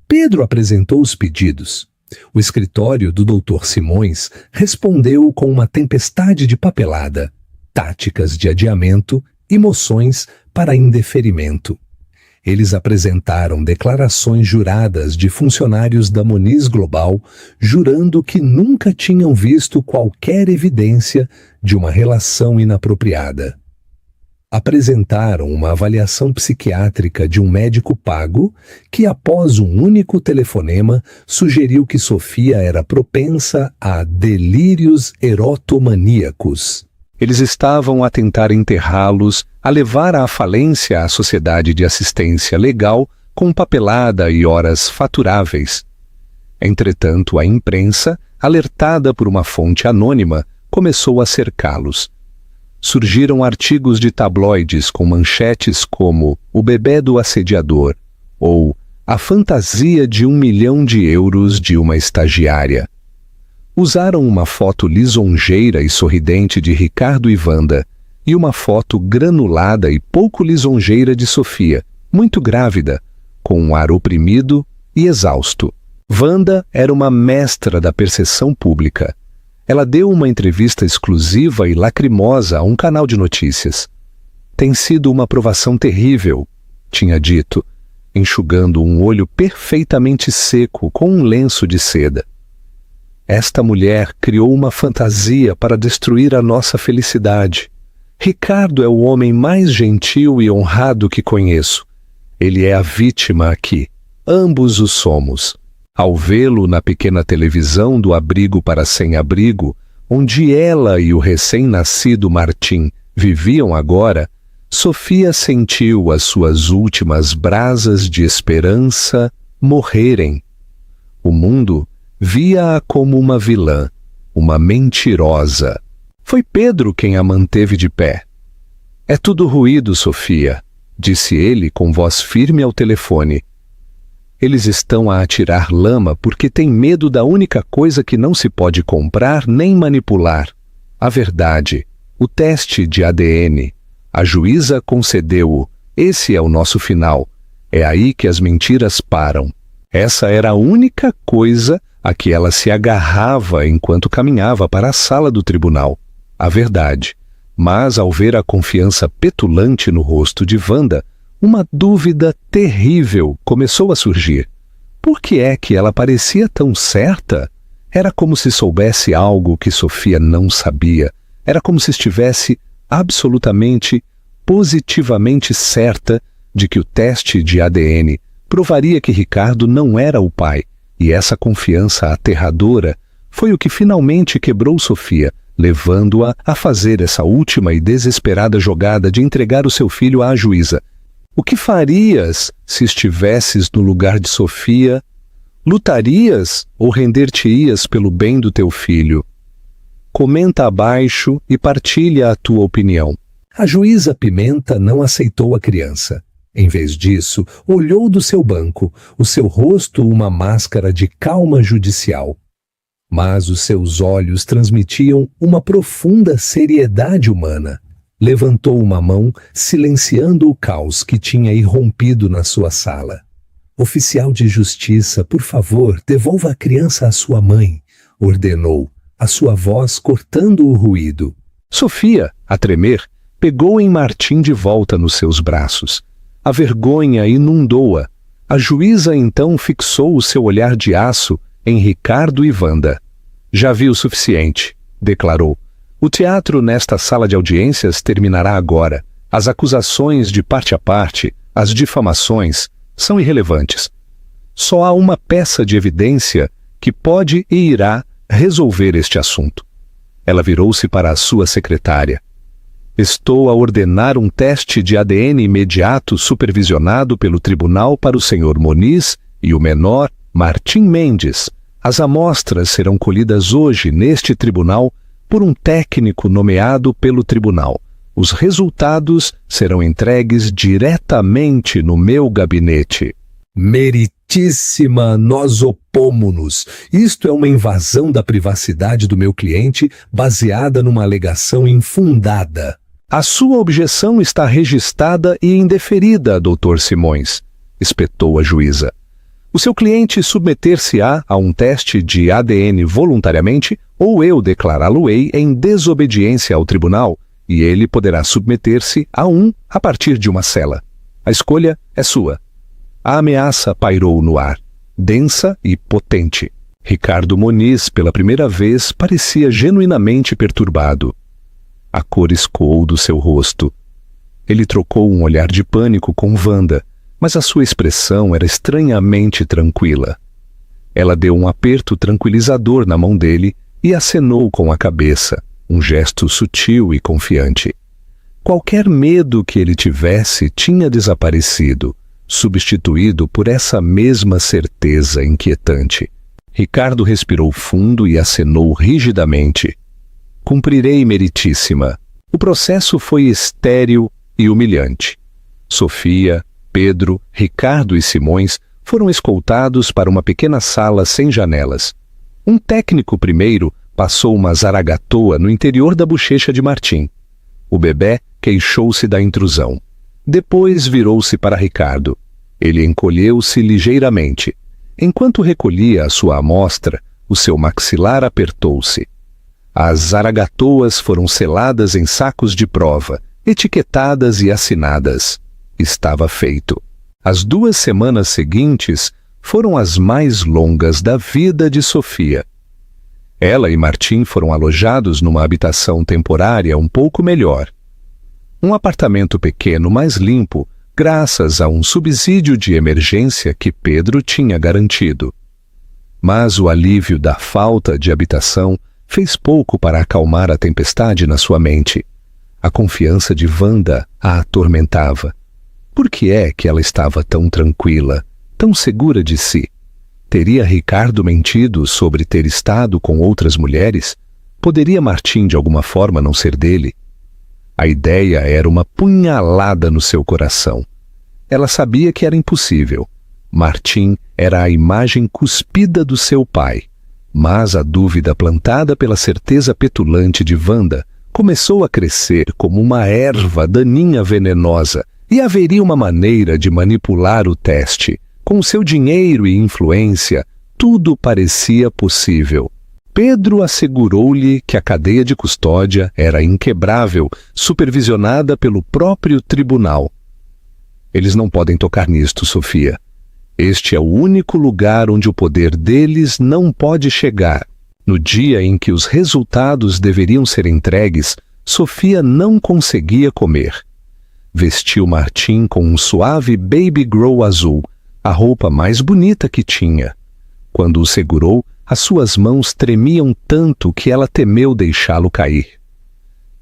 Pedro apresentou os pedidos. O escritório do Dr. Simões respondeu com uma tempestade de papelada, táticas de adiamento e moções para indeferimento. Eles apresentaram declarações juradas de funcionários da Moniz Global, jurando que nunca tinham visto qualquer evidência de uma relação inapropriada. Apresentaram uma avaliação psiquiátrica de um médico pago que, após um único telefonema, sugeriu que Sofia era propensa a delírios erotomaníacos. Eles estavam a tentar enterrá-los, a levar à falência a Sociedade de Assistência Legal com papelada e horas faturáveis. Entretanto, a imprensa, alertada por uma fonte anônima, começou a cercá-los. Surgiram artigos de tabloides com manchetes como "O bebê do assediador" ou "A fantasia de 1 milhão de euros de uma estagiária". Usaram uma foto lisonjeira e sorridente de Ricardo e Wanda e uma foto granulada e pouco lisonjeira de Sofia, muito grávida, com um ar oprimido e exausto. Wanda era uma mestra da perseção pública. Ela deu uma entrevista exclusiva e lacrimosa a um canal de notícias. "Tem sido uma provação terrível", tinha dito, enxugando um olho perfeitamente seco com um lenço de seda. "Esta mulher criou uma fantasia para destruir a nossa felicidade. Ricardo é o homem mais gentil e honrado que conheço. Ele é a vítima aqui. Ambos o somos." Ao vê-lo na pequena televisão do abrigo para sem-abrigo, onde ela e o recém-nascido Martim viviam agora, Sofia sentiu as suas últimas brasas de esperança morrerem. O mundo via-a como uma vilã, uma mentirosa. Foi Pedro quem a manteve de pé. "É tudo ruído, Sofia", disse ele com voz firme ao telefone. "Eles estão a atirar lama porque têm medo da única coisa que não se pode comprar nem manipular. A verdade, o teste de ADN. A juíza concedeu-o. Esse é o nosso final. É aí que as mentiras param." Essa era a única coisa a que ela se agarrava enquanto caminhava para a sala do tribunal. A verdade. Mas, ao ver a confiança petulante no rosto de Wanda, uma dúvida terrível começou a surgir. Por que é que ela parecia tão certa? Era como se soubesse algo que Sofia não sabia. Era como se estivesse absolutamente, positivamente certa de que o teste de ADN provaria que Ricardo não era o pai. E essa confiança aterradora foi o que finalmente quebrou Sofia, levando-a a fazer essa última e desesperada jogada de entregar o seu filho à juíza. O que farias se estivesses no lugar de Sofia? Lutarias ou render-te-ias pelo bem do teu filho? Comenta abaixo e partilha a tua opinião. A juíza Pimenta não aceitou a criança. Em vez disso, olhou do seu banco, o seu rosto uma máscara de calma judicial. Mas os seus olhos transmitiam uma profunda seriedade humana. Levantou uma mão, silenciando o caos que tinha irrompido na sua sala. "Oficial de justiça, por favor, devolva a criança à sua mãe", ordenou, a sua voz cortando o ruído. Sofia, a tremer, pegou em Martim de volta nos seus braços. A vergonha inundou-a. A juíza então fixou o seu olhar de aço em Ricardo e Wanda. "Já vi o suficiente", declarou. "O teatro nesta sala de audiências terminará agora. As acusações de parte a parte, as difamações, são irrelevantes. Só há uma peça de evidência que pode e irá resolver este assunto. Ela virou-se para a sua secretária. Estou a ordenar um teste de ADN imediato supervisionado pelo tribunal para o Sr. Moniz e o menor Martim Mendes. As amostras serão colhidas hoje neste tribunal por um técnico nomeado pelo tribunal. Os resultados serão entregues diretamente no meu gabinete. Meritíssima, nós opomos-nos. Isto é uma invasão da privacidade do meu cliente baseada numa alegação infundada. A sua objeção está registrada e indeferida, Dr. Simões, espetou a juíza. O seu cliente submeter-se-á a um teste de ADN voluntariamente ou eu declará-lo-ei em desobediência ao tribunal e ele poderá submeter-se a partir de uma cela. A escolha é sua. A ameaça pairou no ar, densa e potente. Ricardo Moniz, pela primeira vez, parecia genuinamente perturbado. A cor escoou do seu rosto. Ele trocou um olhar de pânico com Wanda, mas a sua expressão era estranhamente tranquila. Ela deu um aperto tranquilizador na mão dele e acenou com a cabeça, um gesto sutil e confiante. Qualquer medo que ele tivesse tinha desaparecido, substituído por essa mesma certeza inquietante. Ricardo respirou fundo e acenou rigidamente. Cumprirei, meritíssima. O processo foi estéril e humilhante. Sofia, Pedro, Ricardo e Simões foram escoltados para uma pequena sala sem janelas. Um técnico primeiro passou uma zaragatoa no interior da bochecha de Martim. O bebé queixou-se da intrusão. Depois virou-se para Ricardo. Ele encolheu-se ligeiramente. Enquanto recolhia a sua amostra, o seu maxilar apertou-se. As zaragatoas foram seladas em sacos de prova, etiquetadas e assinadas. Estava feito. As 2 semanas seguintes foram as mais longas da vida de Sofia. Ela e Martim foram alojados numa habitação temporária um pouco melhor. Um apartamento pequeno mais limpo, graças a um subsídio de emergência que Pedro tinha garantido. Mas o alívio da falta de habitação fez pouco para acalmar a tempestade na sua mente. A confiança de Wanda a atormentava. Por que é que ela estava tão tranquila, tão segura de si? Teria Ricardo mentido sobre ter estado com outras mulheres? Poderia Martim de alguma forma não ser dele? A ideia era uma punhalada no seu coração. Ela sabia que era impossível. Martim era a imagem cuspida do seu pai. Mas a dúvida plantada pela certeza petulante de Wanda começou a crescer como uma erva daninha venenosa, e haveria uma maneira de manipular o teste. Com seu dinheiro e influência, tudo parecia possível. Pedro assegurou-lhe que a cadeia de custódia era inquebrável, supervisionada pelo próprio tribunal. Eles não podem tocar nisto, Sofia. Este é o único lugar onde o poder deles não pode chegar. No dia em que os resultados deveriam ser entregues, Sofia não conseguia comer. Vestiu Martim com um suave baby grow azul, a roupa mais bonita que tinha. Quando o segurou, as suas mãos tremiam tanto que ela temeu deixá-lo cair.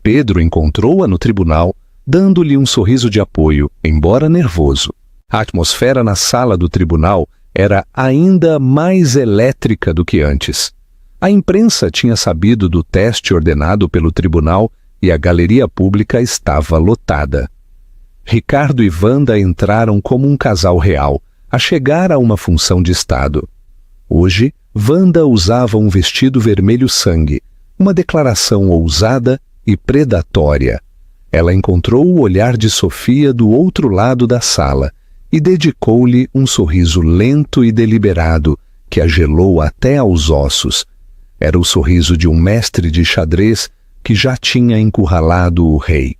Pedro encontrou-a no tribunal, dando-lhe um sorriso de apoio, embora nervoso. A atmosfera na sala do tribunal era ainda mais elétrica do que antes. A imprensa tinha sabido do teste ordenado pelo tribunal e a galeria pública estava lotada. Ricardo e Wanda entraram como um casal real, a chegar a uma função de Estado. Hoje, Wanda usava um vestido vermelho sangue, uma declaração ousada e predatória. Ela encontrou o olhar de Sofia do outro lado da sala e dedicou-lhe um sorriso lento e deliberado que a gelou até aos ossos. Era o sorriso de um mestre de xadrez que já tinha encurralado o rei.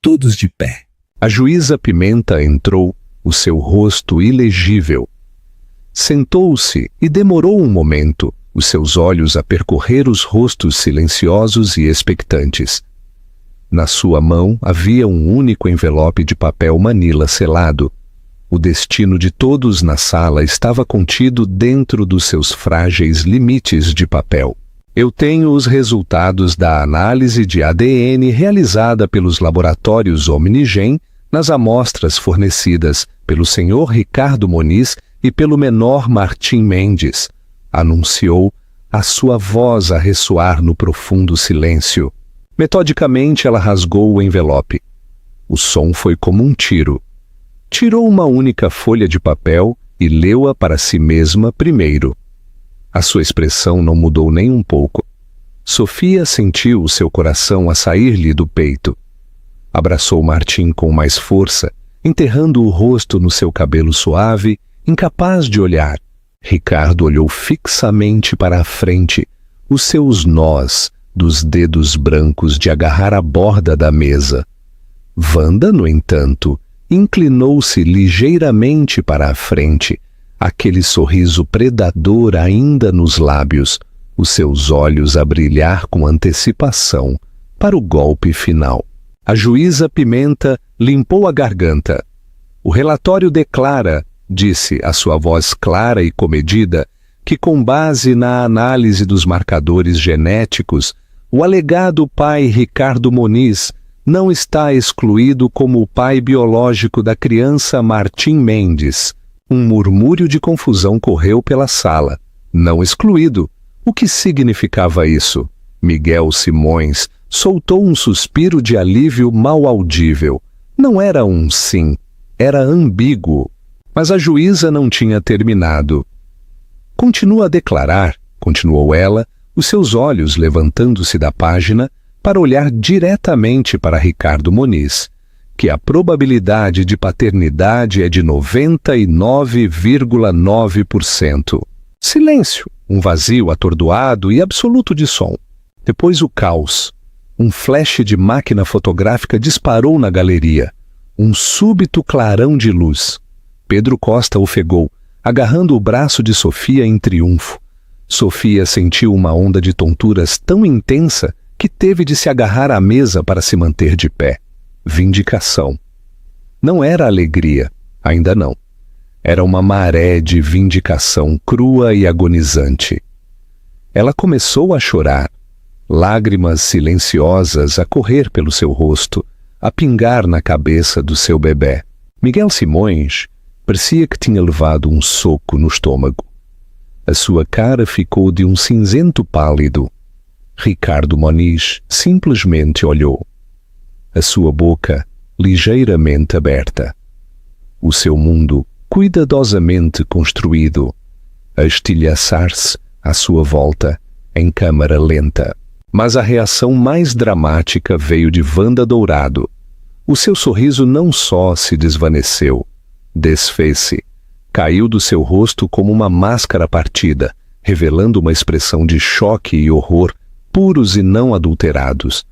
Todos de pé. A juíza Pimenta entrou, o seu rosto ilegível. Sentou-se e demorou um momento, os seus olhos a percorrer os rostos silenciosos e expectantes. Na sua mão havia um único envelope de papel manila selado. O destino de todos na sala estava contido dentro dos seus frágeis limites de papel. Eu tenho os resultados da análise de ADN realizada pelos laboratórios Omnigen nas amostras fornecidas pelo Sr. Ricardo Moniz e pelo menor Martim Mendes, anunciou, a sua voz a ressoar no profundo silêncio. Metodicamente ela rasgou o envelope. O som foi como um tiro. Tirou uma única folha de papel e leu-a para si mesma primeiro. A sua expressão não mudou nem um pouco. Sofia sentiu o seu coração a sair-lhe do peito. Abraçou Martim com mais força, enterrando o rosto no seu cabelo suave, incapaz de olhar. Ricardo olhou fixamente para a frente, os seus nós dos dedos brancos de agarrar a borda da mesa. Wanda, no entanto, inclinou-se ligeiramente para a frente, aquele sorriso predador ainda nos lábios, os seus olhos a brilhar com antecipação para o golpe final. A juíza Pimenta limpou a garganta. O relatório declara, disse a sua voz clara e comedida, que com base na análise dos marcadores genéticos, o alegado pai Ricardo Moniz não está excluído como o pai biológico da criança Martim Mendes. Um murmúrio de confusão correu pela sala. Não excluído. O que significava isso? Miguel Simões soltou um suspiro de alívio mal audível. Não era um sim, era ambíguo. Mas a juíza não tinha terminado. Continua a declarar, continuou ela, os seus olhos levantando-se da página para olhar diretamente para Ricardo Moniz, que a probabilidade de paternidade é de 99,9%. Silêncio, um vazio atordoado e absoluto de som. Depois o caos. Um flash de máquina fotográfica disparou na galeria. Um súbito clarão de luz. Pedro Costa ofegou, agarrando o braço de Sofia em triunfo. Sofia sentiu uma onda de tonturas tão intensa que teve de se agarrar à mesa para se manter de pé. Vindicação. Não era alegria, ainda não. Era uma maré de vindicação crua e agonizante. Ela começou a chorar, lágrimas silenciosas a correr pelo seu rosto, a pingar na cabeça do seu bebé. Miguel Simões parecia que tinha levado um soco no estômago. A sua cara ficou de um cinzento pálido. Ricardo Moniz simplesmente olhou. A sua boca ligeiramente aberta. O seu mundo cuidadosamente construído, a estilhaçar-se à sua volta em câmara lenta. Mas a reação mais dramática veio de Wanda Dourado. O seu sorriso não só se desvaneceu, desfez-se, caiu do seu rosto como uma máscara partida, revelando uma expressão de choque e horror puros e não adulterados.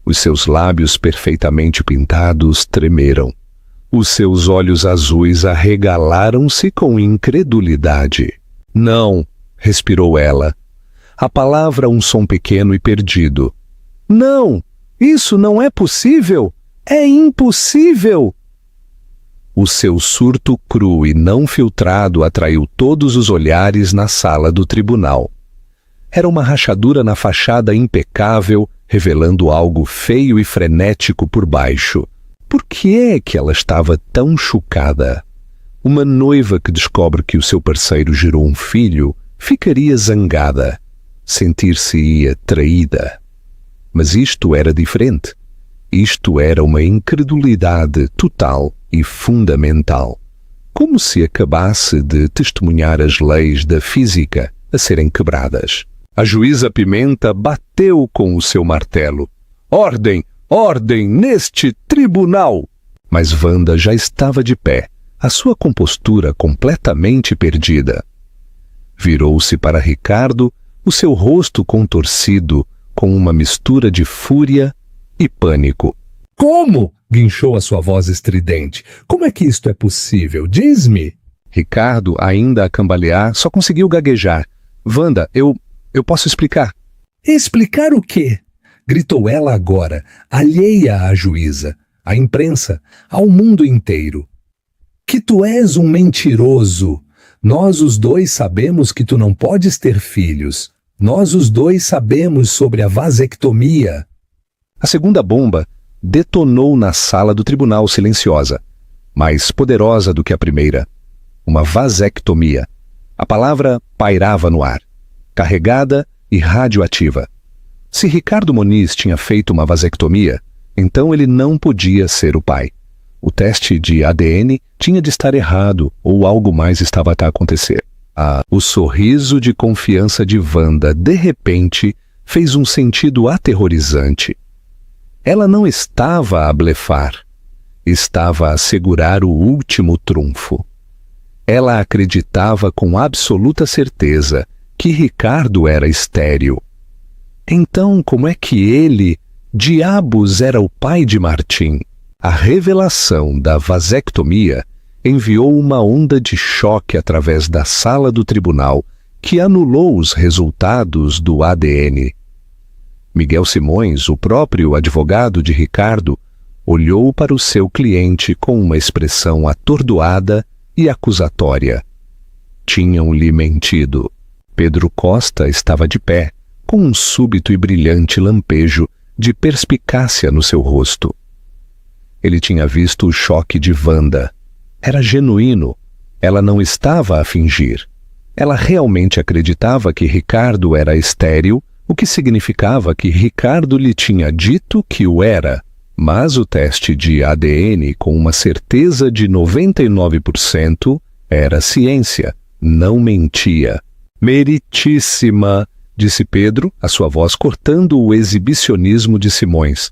Os seus lábios perfeitamente pintados tremeram. Os seus olhos azuis arregalaram-se com incredulidade. Não, respirou ela. A palavra um som pequeno e perdido. Não, isso não é possível! É impossível! O seu surto cru e não filtrado atraiu todos os olhares na sala do tribunal. Era uma rachadura na fachada impecável, revelando algo feio e frenético por baixo. Por que é que ela estava tão chocada? Uma noiva que descobre que o seu parceiro gerou um filho ficaria zangada, sentir-se-ia traída. Mas isto era diferente. Isto era uma incredulidade total e fundamental. Como se acabasse de testemunhar as leis da física a serem quebradas. A juíza Pimenta bateu com o seu martelo. Ordem! Ordem neste tribunal! Mas Wanda já estava de pé, a sua compostura completamente perdida. Virou-se para Ricardo, o seu rosto contorcido com uma mistura de fúria e pânico. Como? Guinchou a sua voz estridente. Como é que isto é possível? Diz-me. Ricardo, ainda a cambalear, só conseguiu gaguejar. Wanda, eu posso explicar. Explicar o quê? gritou ela agora, alheia à juíza, à imprensa, ao mundo inteiro. Que tu és um mentiroso! Nós os dois sabemos que tu não podes ter filhos. Nós os dois sabemos sobre a vasectomia. A segunda bomba detonou na sala do tribunal silenciosa, mais poderosa do que a primeira. Uma vasectomia. A palavra pairava no ar, carregada e radioativa. Se Ricardo Moniz tinha feito uma vasectomia, então ele não podia ser o pai. O teste de ADN tinha de estar errado ou algo mais estava a acontecer. O sorriso de confiança de Wanda, de repente, fez um sentido aterrorizante. Ela não estava a blefar. Estava a segurar o último trunfo. Ela acreditava com absoluta certeza que Ricardo era estéril. Então, como é que ele, diabos, era o pai de Martim? A revelação da vasectomia enviou uma onda de choque através da sala do tribunal que anulou os resultados do ADN. Miguel Simões, o próprio advogado de Ricardo, olhou para o seu cliente com uma expressão atordoada e acusatória. Tinham-lhe mentido. Pedro Costa estava de pé, com um súbito e brilhante lampejo de perspicácia no seu rosto. Ele tinha visto o choque de Wanda. Era genuíno. Ela não estava a fingir. Ela realmente acreditava que Ricardo era estéril, o que significava que Ricardo lhe tinha dito que o era. Mas o teste de ADN, com uma certeza de 99%, era ciência, não mentia. Meritíssima, disse Pedro, a sua voz cortando o exibicionismo de Simões.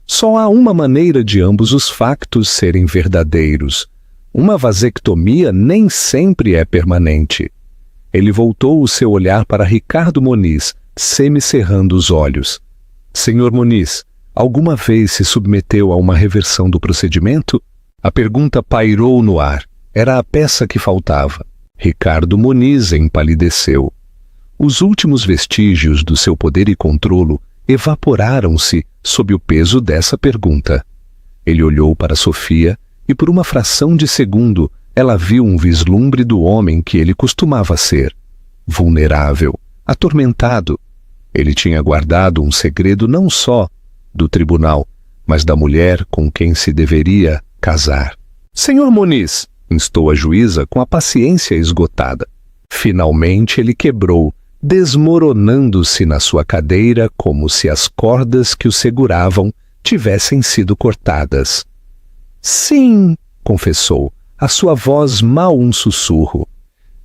Só há uma maneira de ambos os factos serem verdadeiros. Uma vasectomia nem sempre é permanente. Ele voltou o seu olhar para Ricardo Moniz, semicerrando os olhos. Senhor Moniz, alguma vez se submeteu a uma reversão do procedimento? A pergunta pairou no ar. Era a peça que faltava. Ricardo Moniz empalideceu. Os últimos vestígios do seu poder e controlo evaporaram-se sob o peso dessa pergunta. Ele olhou para Sofia e por uma fração de segundo ela viu um vislumbre do homem que ele costumava ser. Vulnerável, atormentado. Ele tinha guardado um segredo não só do tribunal, mas da mulher com quem se deveria casar. Senhor Moniz, instou a juíza com a paciência esgotada. Finalmente ele quebrou, desmoronando-se na sua cadeira como se as cordas que o seguravam tivessem sido cortadas. Sim, confessou, a sua voz mal um sussurro.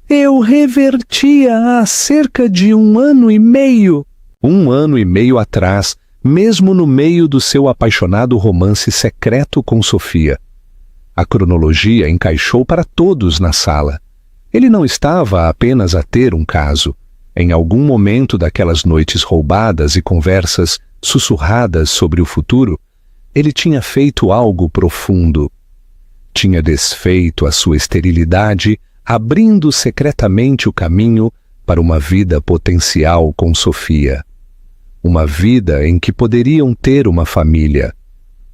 Eu revertia há cerca de 1 ano e meio. 1 ano e meio atrás, mesmo no meio do seu apaixonado romance secreto com Sofia. A cronologia encaixou para todos na sala. Ele não estava apenas a ter um caso. Em algum momento daquelas noites roubadas e conversas sussurradas sobre o futuro, ele tinha feito algo profundo. Tinha desfeito a sua esterilidade, abrindo secretamente o caminho para uma vida potencial com Sofia. Uma vida em que poderiam ter uma família.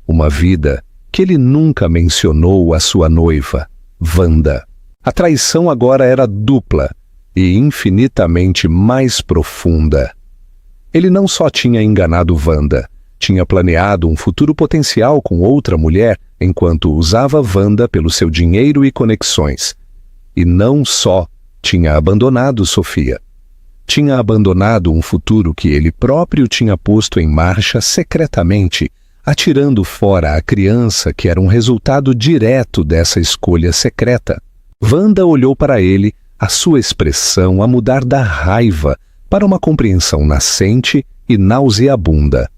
Uma vida que ele nunca mencionou à sua noiva, Wanda. A traição agora era dupla e infinitamente mais profunda. Ele não só tinha enganado Wanda, tinha planeado um futuro potencial com outra mulher enquanto usava Wanda pelo seu dinheiro e conexões. E não só tinha abandonado Sofia. Tinha abandonado um futuro que ele próprio tinha posto em marcha secretamente, atirando fora a criança que era um resultado direto dessa escolha secreta. Wanda olhou para ele, a sua expressão a mudar da raiva para uma compreensão nascente e nauseabunda.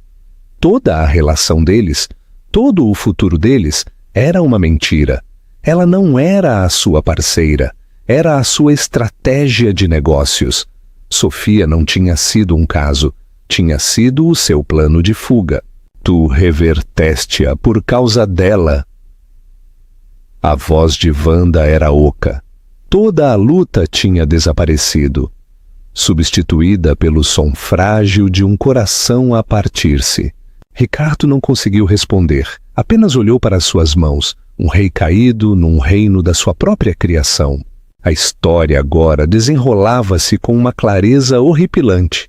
Toda a relação deles, todo o futuro deles, era uma mentira. Ela não era a sua parceira, era a sua estratégia de negócios. Sofia não tinha sido um caso, tinha sido o seu plano de fuga. Tu reverteste-a por causa dela. A voz de Wanda era oca. Toda a luta tinha desaparecido. substituída pelo som frágil de um coração a partir-se. Ricardo não conseguiu responder, apenas olhou para suas mãos, um rei caído num reino da sua própria criação. A história agora desenrolava-se com uma clareza horripilante.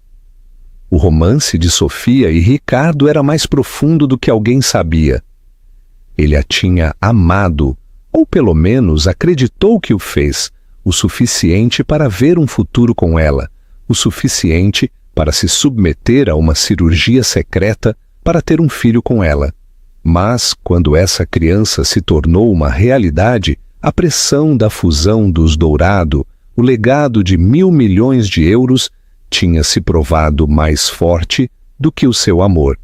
O romance de Sofia e Ricardo era mais profundo do que alguém sabia. Ele a tinha amado, ou pelo menos acreditou que o fez, o suficiente para ver um futuro com ela, o suficiente para se submeter a uma cirurgia secreta para ter um filho com ela. Mas, quando essa criança se tornou uma realidade, a pressão da fusão dos Dourado, o legado de 1.000 milhões de euros, tinha se provado mais forte do que o seu amor.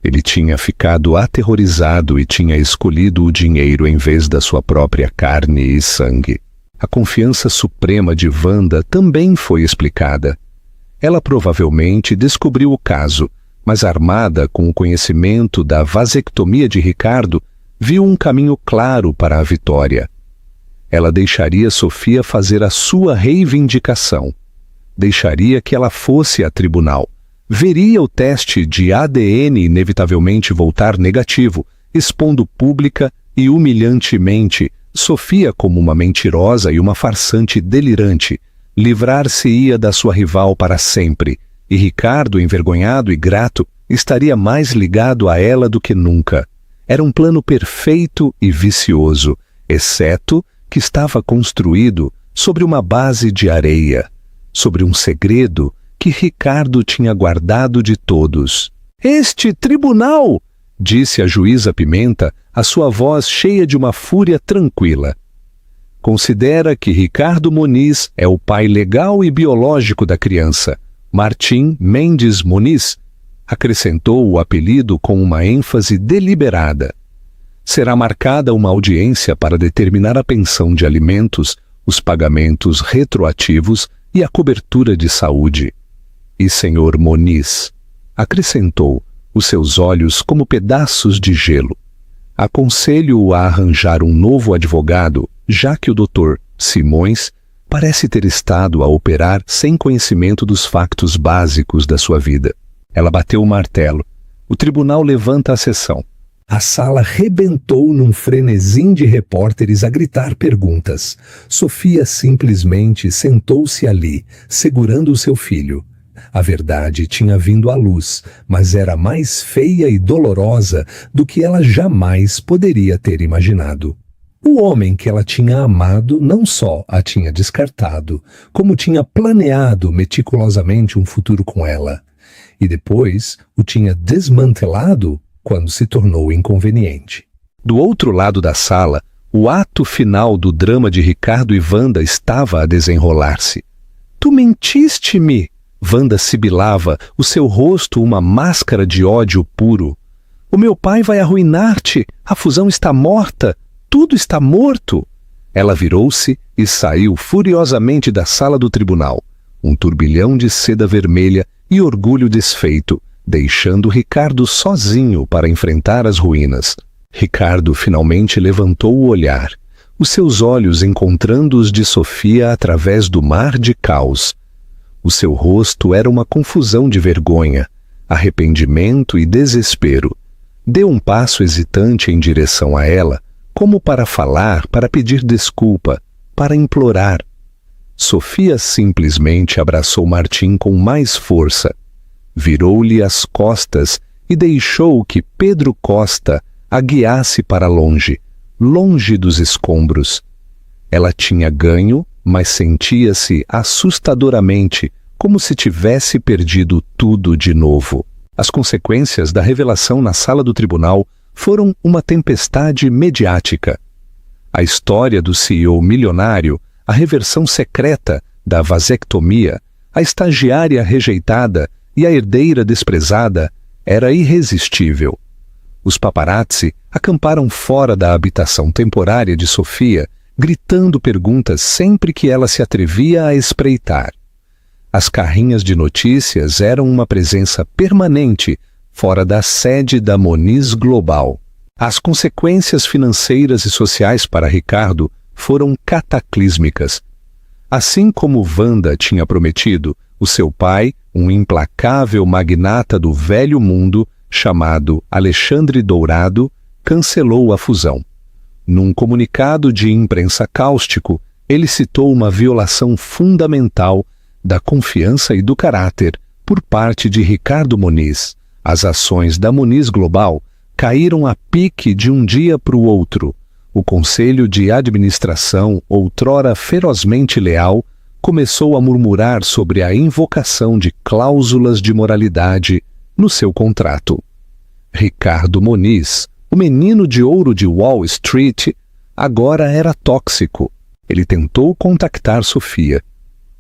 Ele tinha ficado aterrorizado e tinha escolhido o dinheiro em vez da sua própria carne e sangue. A confiança suprema de Wanda também foi explicada. Ela provavelmente descobriu o caso, mas armada com o conhecimento da vasectomia de Ricardo, viu um caminho claro para a vitória. Ela deixaria Sofia fazer a sua reivindicação. Deixaria que ela fosse a tribunal. Veria o teste de ADN inevitavelmente voltar negativo, expondo pública e humilhantemente Sofia como uma mentirosa e uma farsante delirante. Livrar-se-ia da sua rival para sempre, e Ricardo, envergonhado e grato, estaria mais ligado a ela do que nunca. Era um plano perfeito e vicioso, exceto que estava construído sobre uma base de areia, sobre um segredo que Ricardo tinha guardado de todos. "Este tribunal!" disse a juíza Pimenta, a sua voz cheia de uma fúria tranquila. "Considera que Ricardo Moniz é o pai legal e biológico da criança. Martim Mendes Moniz", acrescentou o apelido com uma ênfase deliberada. "Será marcada uma audiência para determinar a pensão de alimentos, os pagamentos retroativos e a cobertura de saúde. E senhor Moniz", acrescentou, os seus olhos como pedaços de gelo, "aconselho-o a arranjar um novo advogado, já que o Dr. Simões parece ter estado a operar sem conhecimento dos factos básicos da sua vida." Ela bateu o martelo. O tribunal levanta a sessão. A sala rebentou num frenesim de repórteres a gritar perguntas. Sofia simplesmente sentou-se ali, segurando o seu filho. A verdade tinha vindo à luz, mas era mais feia e dolorosa do que ela jamais poderia ter imaginado. O homem que ela tinha amado não só a tinha descartado, como tinha planeado meticulosamente um futuro com ela. E depois o tinha desmantelado quando se tornou inconveniente. Do outro lado da sala, o ato final do drama de Ricardo e Wanda estava a desenrolar-se. "Tu mentiste-me!" Wanda sibilava, o seu rosto uma máscara de ódio puro. "O meu pai vai arruinar-te! A fusão está morta! Tudo está morto!" Ela virou-se e saiu furiosamente da sala do tribunal, um turbilhão de seda vermelha e orgulho desfeito, deixando Ricardo sozinho para enfrentar as ruínas. Ricardo finalmente levantou o olhar, os seus olhos encontrando os de Sofia através do mar de caos. O seu rosto era uma confusão de vergonha, arrependimento e desespero. Deu um passo hesitante em direção a ela, como para falar, para pedir desculpa, para implorar. Sofia simplesmente abraçou Martim com mais força, virou-lhe as costas e deixou que Pedro Costa a guiasse para longe, longe dos escombros. Ela tinha ganho, mas sentia-se assustadoramente, como se tivesse perdido tudo de novo. As consequências da revelação na sala do tribunal foram uma tempestade mediática. A história do CEO milionário, a reversão secreta da vasectomia, a estagiária rejeitada e a herdeira desprezada era irresistível. Os paparazzi acamparam fora da habitação temporária de Sofia, gritando perguntas sempre que ela se atrevia a espreitar. As carrinhas de notícias eram uma presença permanente fora da sede da Moniz Global. As consequências financeiras e sociais para Ricardo foram cataclísmicas. Assim como Wanda tinha prometido, O seu pai, um implacável magnata do velho mundo, chamado Alexandre Dourado, cancelou a fusão. Num comunicado de imprensa cáustico, ele citou uma violação fundamental da confiança e do caráter por parte de Ricardo Moniz. As ações da Moniz Global caíram a pique de um dia para o outro. O conselho de administração, outrora ferozmente leal, começou a murmurar sobre a invocação de cláusulas de moralidade no seu contrato. Ricardo Moniz, o menino de ouro de Wall Street, agora era tóxico. Ele tentou contactar Sofia.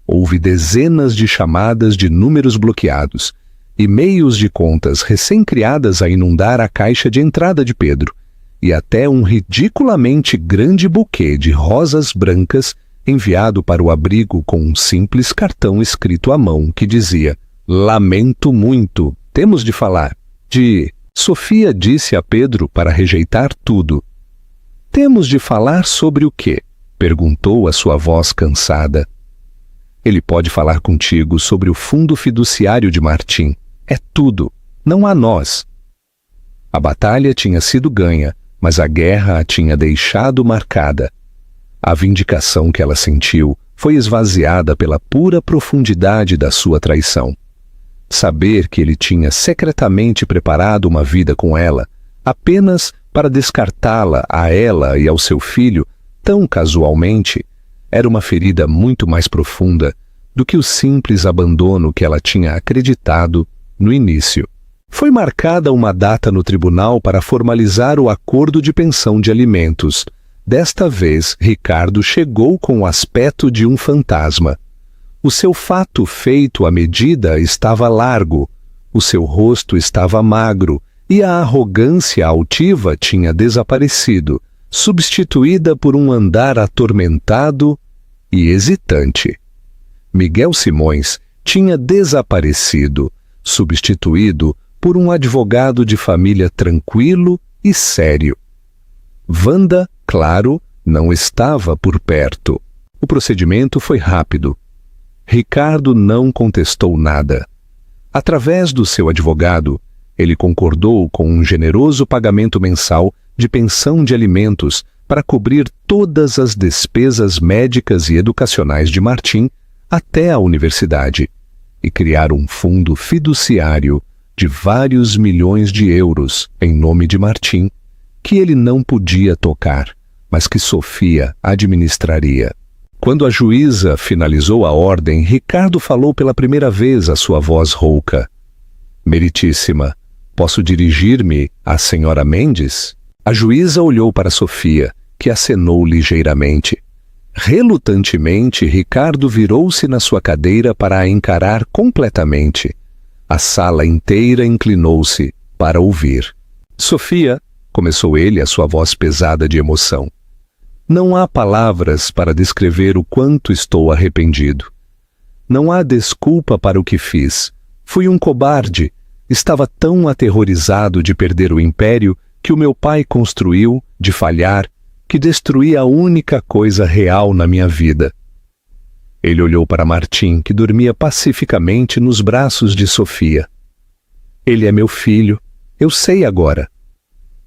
Houve dezenas de chamadas de números bloqueados, e-mails de contas recém-criadas a inundar a caixa de entrada de Pedro, e até um ridiculamente grande buquê de rosas brancas enviado para o abrigo com um simples cartão escrito à mão que dizia: "Lamento muito, temos de falar." Sofia disse a Pedro para rejeitar tudo. "Temos de falar sobre o quê?" perguntou a sua voz cansada. "Ele pode falar contigo sobre o fundo fiduciário de Martim. É tudo. Não há nós." A batalha tinha sido ganha, mas a guerra a tinha deixado marcada. A vindicação que ela sentiu foi esvaziada pela pura profundidade da sua traição. Saber que ele tinha secretamente preparado uma vida com ela, apenas para descartá-la a ela e ao seu filho, tão casualmente, era uma ferida muito mais profunda do que o simples abandono que ela tinha acreditado no início. Foi marcada uma data no tribunal para formalizar o acordo de pensão de alimentos. Desta vez, Ricardo chegou com o aspecto de um fantasma. O seu fato feito à medida estava largo, o seu rosto estava magro e a arrogância altiva tinha desaparecido, substituída por um andar atormentado e hesitante. Miguel Simões tinha desaparecido, substituído por um advogado de família tranquilo e sério. Wanda, claro, não estava por perto. O procedimento foi rápido. Ricardo não contestou nada. Através do seu advogado, ele concordou com um generoso pagamento mensal de pensão de alimentos para cobrir todas as despesas médicas e educacionais de Martim até a universidade e criar um fundo fiduciário de vários milhões de euros em nome de Martim, que ele não podia tocar, mas que Sofia administraria. Quando a juíza finalizou a ordem, Ricardo falou pela primeira vez a sua voz rouca: "Meritíssima, posso dirigir-me à senhora Mendes?" A juíza olhou para Sofia, que acenou ligeiramente. Relutantemente, Ricardo virou-se na sua cadeira para a encarar completamente. A sala inteira inclinou-se para ouvir. "Sofia", começou ele, a sua voz pesada de emoção, "não há palavras para descrever o quanto estou arrependido. Não há desculpa para o que fiz. Fui um cobarde. Estava tão aterrorizado de perder o império que o meu pai construiu, de falhar, que destruí a única coisa real na minha vida." Ele olhou para Martim, que dormia pacificamente nos braços de Sofia. "Ele é meu filho. Eu sei agora.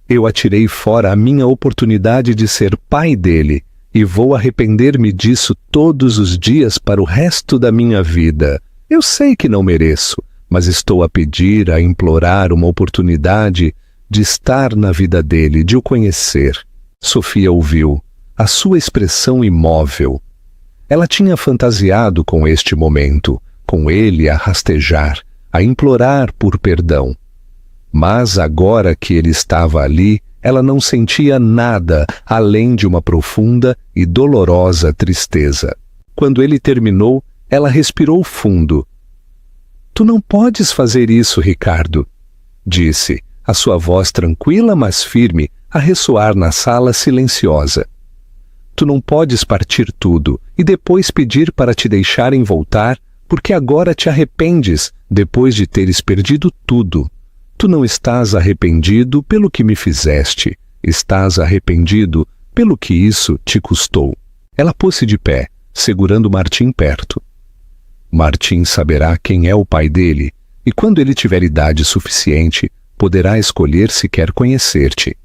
Eu atirei fora a minha oportunidade de ser pai dele e vou arrepender-me disso todos os dias para o resto da minha vida. Eu sei que não mereço, mas estou a pedir, a implorar uma oportunidade de estar na vida dele, de o conhecer." Sofia ouviu, a sua expressão imóvel. Ela tinha fantasiado com este momento, com ele a rastejar, a implorar por perdão. Mas agora que ele estava ali, ela não sentia nada além de uma profunda e dolorosa tristeza. Quando ele terminou, ela respirou fundo. "Tu não podes fazer isso, Ricardo", disse, a sua voz tranquila mas firme a ressoar na sala silenciosa. "Tu não podes partir tudo e depois pedir para te deixarem voltar, porque agora te arrependes depois de teres perdido tudo. Tu não estás arrependido pelo que me fizeste, estás arrependido pelo que isso te custou." Ela pôs-se de pé, segurando Martim perto. Martim saberá quem é o pai dele, e quando ele tiver idade suficiente, poderá escolher se quer conhecer-te.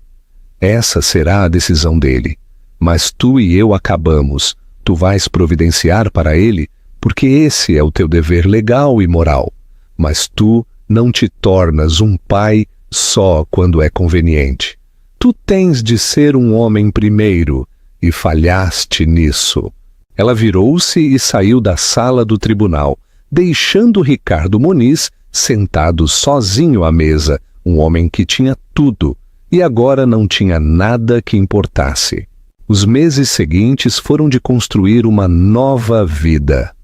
Essa será a decisão dele. Mas tu e eu acabamos. Tu vais providenciar para ele, porque esse é o teu dever legal e moral. Mas tu não te tornas um pai só quando é conveniente. Tu tens de ser um homem primeiro, e falhaste nisso. Ela virou-se e saiu da sala do tribunal, deixando Ricardo Moniz sentado sozinho à mesa, um homem que tinha tudo, e agora não tinha nada que importasse. Os meses seguintes foram de construir uma nova vida.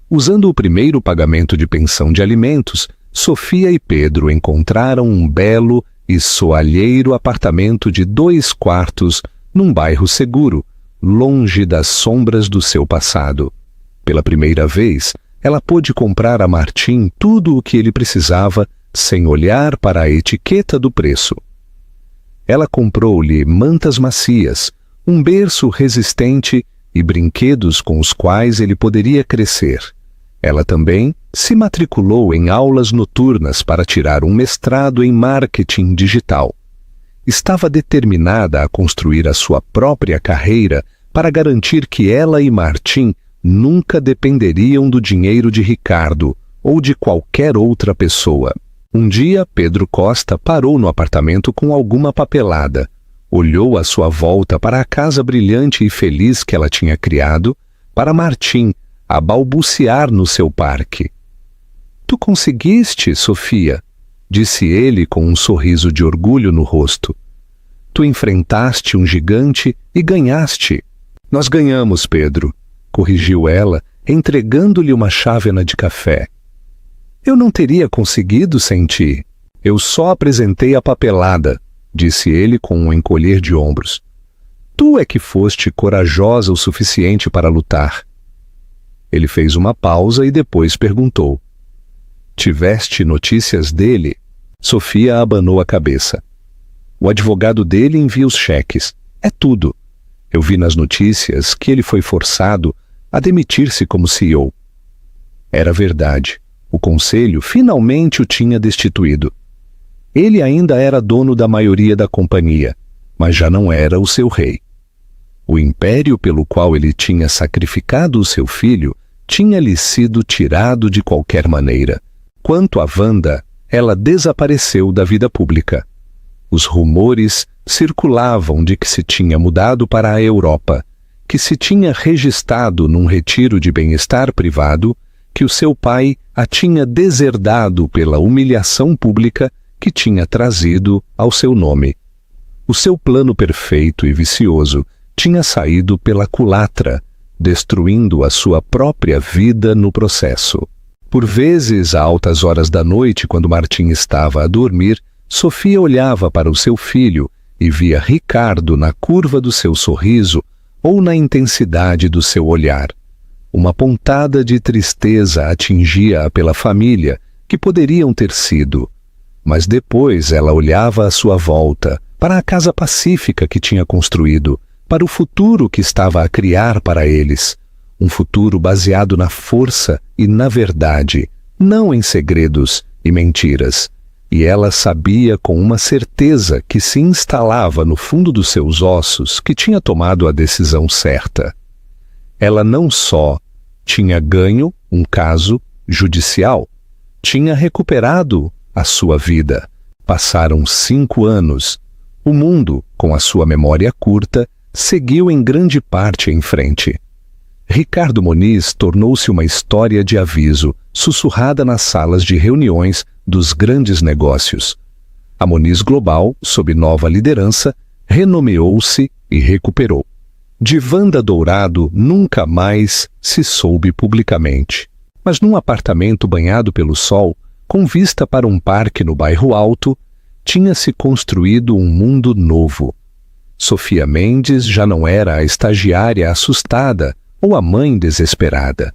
Usando o primeiro pagamento de pensão de alimentos, Sofia e Pedro encontraram um belo e soalheiro apartamento de 2 quartos num bairro seguro, longe das sombras do seu passado. Pela primeira vez, ela pôde comprar a Martim tudo o que ele precisava sem olhar para a etiqueta do preço. Ela comprou-lhe mantas macias, um berço resistente e brinquedos com os quais ele poderia crescer. Ela também se matriculou em aulas noturnas para tirar um mestrado em marketing digital. Estava determinada a construir a sua própria carreira para garantir que ela e Martim nunca dependeriam do dinheiro de Ricardo ou de qualquer outra pessoa. Um dia, Pedro Costa parou no apartamento com alguma papelada, olhou à sua volta para a casa brilhante e feliz que ela tinha criado, para Martim, a balbuciar no seu parque. Tu conseguiste, Sofia, disse ele com um sorriso de orgulho no rosto. Tu enfrentaste um gigante e ganhaste. Nós ganhamos, Pedro, corrigiu ela, entregando-lhe uma chávena de café. Eu não teria conseguido sem ti. Eu só apresentei a papelada, disse ele com um encolher de ombros. Tu é que foste corajosa o suficiente para lutar. Ele fez uma pausa e depois perguntou. Tiveste notícias dele? Sofia abanou a cabeça. O advogado dele envia os cheques. É tudo. Eu vi nas notícias que ele foi forçado a demitir-se como CEO. Era verdade. O conselho finalmente o tinha destituído. Ele ainda era dono da maioria da companhia, mas já não era o seu rei. O império pelo qual ele tinha sacrificado o seu filho tinha-lhe sido tirado de qualquer maneira. Quanto a Wanda, ela desapareceu da vida pública. Os rumores circulavam de que se tinha mudado para a Europa, que se tinha registrado num retiro de bem-estar privado, que o seu pai a tinha deserdado pela humilhação pública que tinha trazido ao seu nome. O seu plano perfeito e vicioso tinha saído pela culatra, destruindo a sua própria vida no processo. Por vezes, a altas horas da noite, quando Martim estava a dormir, Sofia olhava para o seu filho e via Ricardo na curva do seu sorriso ou na intensidade do seu olhar. Uma pontada de tristeza atingia-a pela família, que poderiam ter sido. Mas depois ela olhava à sua volta, para a casa pacífica que tinha construído, para o futuro que estava a criar para eles. Um futuro baseado na força e na verdade, não em segredos e mentiras. E ela sabia com uma certeza que se instalava no fundo dos seus ossos que tinha tomado a decisão certa. Ela não só tinha ganho um caso judicial, tinha recuperado a sua vida. Passaram 5 anos. O mundo, com a sua memória curta, seguiu em grande parte em frente. Ricardo Moniz tornou-se uma história de aviso, sussurrada nas salas de reuniões dos grandes negócios. A Moniz Global, sob nova liderança, renomeou-se e recuperou. De Wanda Dourado nunca mais se soube publicamente. Mas num apartamento banhado pelo sol, com vista para um parque no bairro Alto, tinha-se construído um mundo novo. Sofia Mendes já não era a estagiária assustada ou a mãe desesperada.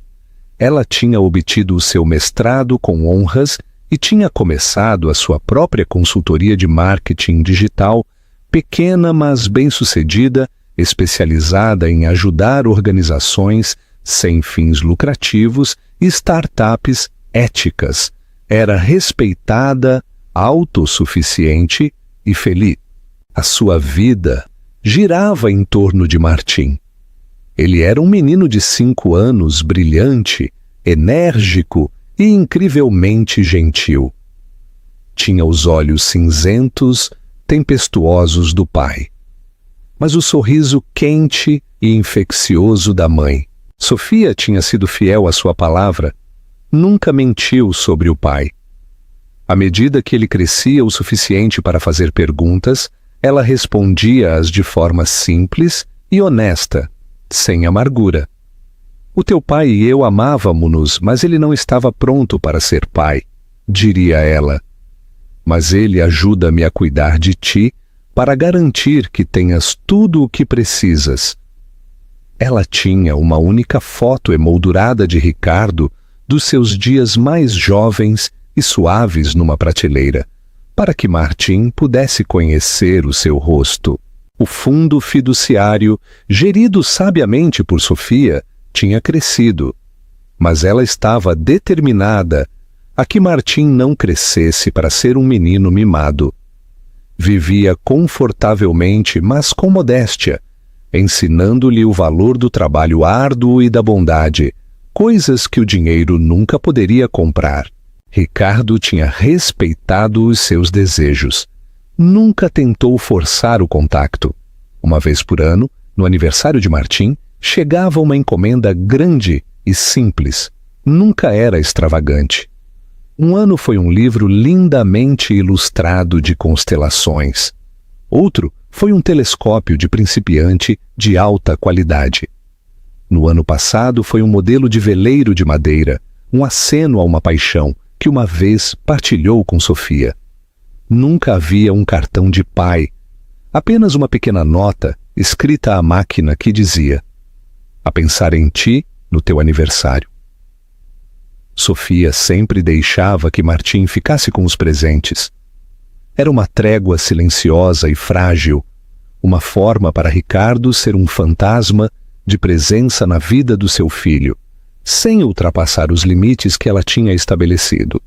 Ela tinha obtido o seu mestrado com honras e tinha começado a sua própria consultoria de marketing digital, pequena mas bem-sucedida, especializada em ajudar organizações sem fins lucrativos e startups éticas. Era respeitada, autossuficiente e feliz. A sua vida girava em torno de Martim. Ele era um menino de 5 anos, brilhante, enérgico e incrivelmente gentil. Tinha os olhos cinzentos, tempestuosos do pai, mas o sorriso quente e infeccioso da mãe. Sofia tinha sido fiel à sua palavra, nunca mentiu sobre o pai. À medida que ele crescia o suficiente para fazer perguntas, ela respondia-as de forma simples e honesta, sem amargura. O teu pai e eu amávamo-nos, mas ele não estava pronto para ser pai, diria ela. Mas ele ajuda-me a cuidar de ti para garantir que tenhas tudo o que precisas. Ela tinha uma única foto emoldurada de Ricardo dos seus dias mais jovens e suaves numa prateleira, para que Martim pudesse conhecer o seu rosto. O fundo fiduciário, gerido sabiamente por Sofia, tinha crescido, mas ela estava determinada a que Martim não crescesse para ser um menino mimado. Vivia confortavelmente, mas com modéstia, ensinando-lhe o valor do trabalho árduo e da bondade, coisas que o dinheiro nunca poderia comprar. Ricardo tinha respeitado os seus desejos. Nunca tentou forçar o contato. Uma vez por ano, no aniversário de Martim, chegava uma encomenda grande e simples. Nunca era extravagante. Um ano foi um livro lindamente ilustrado de constelações. Outro foi um telescópio de principiante de alta qualidade. No ano passado foi um modelo de veleiro de madeira, um aceno a uma paixão que uma vez partilhou com Sofia. Nunca havia um cartão de pai, apenas uma pequena nota escrita à máquina que dizia: a pensar em ti no teu aniversário. Sofia sempre deixava que Martim ficasse com os presentes. Era uma trégua silenciosa e frágil, uma forma para Ricardo ser um fantasma de presença na vida do seu filho, sem ultrapassar os limites que ela tinha estabelecido.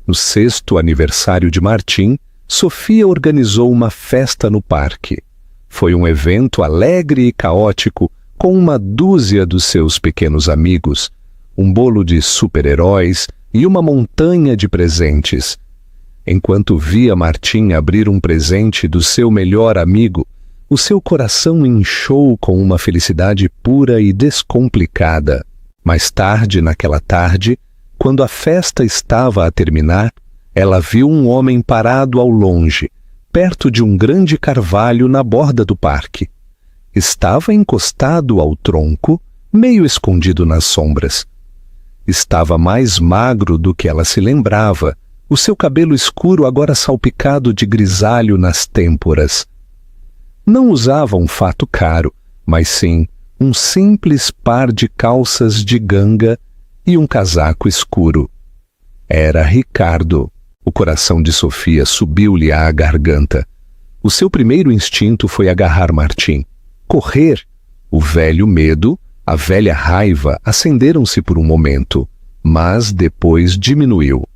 No 6º aniversário de Martim, Sofia organizou uma festa no parque. Foi um evento alegre e caótico, com uma dúzia dos seus pequenos amigos, um bolo de super-heróis e uma montanha de presentes. Enquanto via Martim abrir um presente do seu melhor amigo, o seu coração inchou com uma felicidade pura e descomplicada. Mais tarde, naquela tarde, quando a festa estava a terminar, ela viu um homem parado ao longe, perto de um grande carvalho na borda do parque. Estava encostado ao tronco, meio escondido nas sombras. Estava mais magro do que ela se lembrava, o seu cabelo escuro agora salpicado de grisalho nas têmporas. Não usava um fato caro, mas sim um simples par de calças de ganga e um casaco escuro. Era Ricardo. O coração de Sofia subiu-lhe à garganta. O seu primeiro instinto foi agarrar Martim. Correr. O velho medo, a velha raiva acenderam-se por um momento, mas depois diminuiu.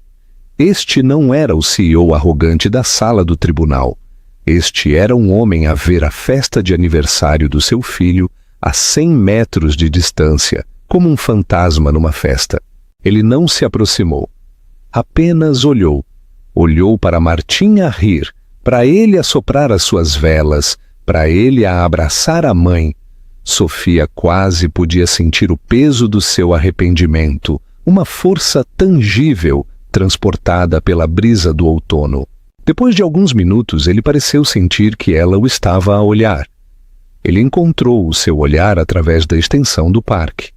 Este não era o CEO arrogante da sala do tribunal. Este era um homem a ver a festa de aniversário do seu filho a 100 metros de distância, como um fantasma numa festa. Ele não se aproximou. Apenas olhou. Olhou para Martim a rir, para ele assoprar as suas velas, para ele a abraçar a mãe. Sofia quase podia sentir o peso do seu arrependimento, uma força tangível, transportada pela brisa do outono. Depois de alguns minutos, ele pareceu sentir que ela o estava a olhar. Ele encontrou o seu olhar através da extensão do parque.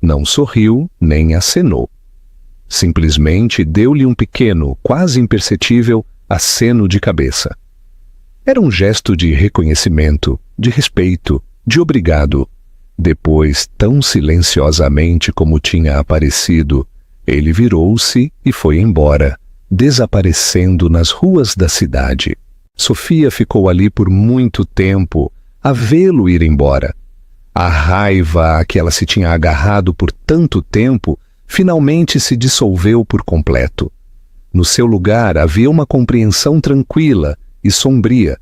Não sorriu, nem acenou. Simplesmente deu-lhe um pequeno, quase imperceptível, aceno de cabeça. Era um gesto de reconhecimento, de respeito, de obrigado. Depois, tão silenciosamente como tinha aparecido, ele virou-se e foi embora, desaparecendo nas ruas da cidade. Sofia ficou ali por muito tempo, a vê-lo ir embora. A raiva a que ela se tinha agarrado por tanto tempo finalmente se dissolveu por completo. No seu lugar havia uma compreensão tranquila e sombria.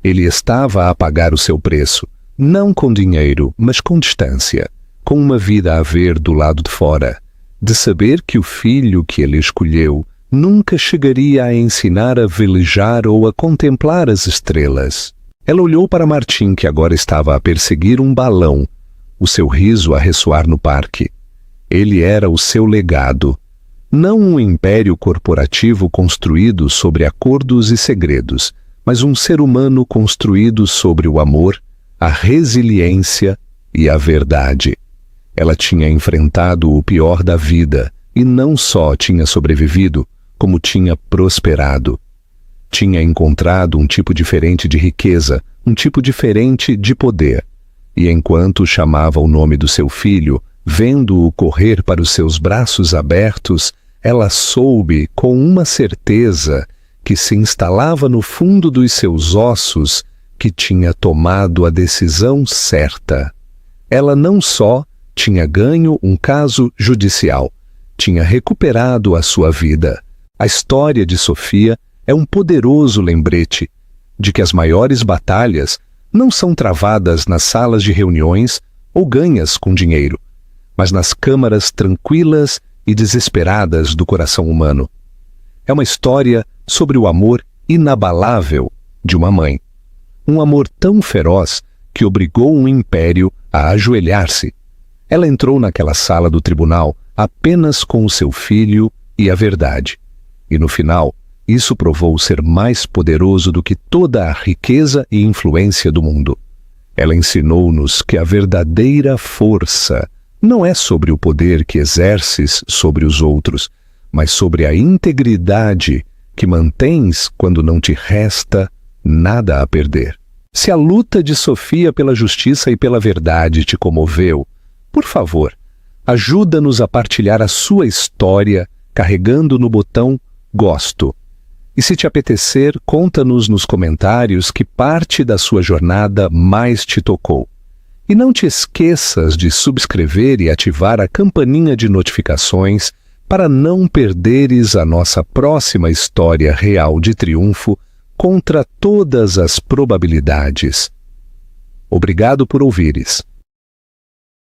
Ele estava a pagar o seu preço, não com dinheiro, mas com distância, com uma vida a ver do lado de fora, de saber que o filho que ele escolheu nunca chegaria a ensinar a velejar ou a contemplar as estrelas. Ela olhou para Martim, que agora estava a perseguir um balão, o seu riso a ressoar no parque. Ele era o seu legado, não um império corporativo construído sobre acordos e segredos, mas um ser humano construído sobre o amor, a resiliência e a verdade. Ela tinha enfrentado o pior da vida e não só tinha sobrevivido, como tinha prosperado. Tinha encontrado um tipo diferente de riqueza, um tipo diferente de poder. E enquanto chamava o nome do seu filho, vendo-o correr para os seus braços abertos, ela soube com uma certeza que se instalava no fundo dos seus ossos que tinha tomado a decisão certa. Ela não só tinha ganho um caso judicial, tinha recuperado a sua vida. A história de Sofia é um poderoso lembrete de que as maiores batalhas não são travadas nas salas de reuniões ou ganhas com dinheiro, mas nas câmaras tranquilas e desesperadas do coração humano. É uma história sobre o amor inabalável de uma mãe. Um amor tão feroz que obrigou um império a ajoelhar-se. Ela entrou naquela sala do tribunal apenas com o seu filho e a verdade. E no final, isso provou ser mais poderoso do que toda a riqueza e influência do mundo. Ela ensinou-nos que a verdadeira força não é sobre o poder que exerces sobre os outros, mas sobre a integridade que mantens quando não te resta nada a perder. Se a luta de Sofia pela justiça e pela verdade te comoveu, por favor, ajuda-nos a partilhar a sua história carregando no botão Gosto. E se te apetecer, conta-nos nos comentários que parte da sua jornada mais te tocou. E não te esqueças de subscrever e ativar a campainha de notificações para não perderes a nossa próxima história real de triunfo contra todas as probabilidades. Obrigado por ouvires.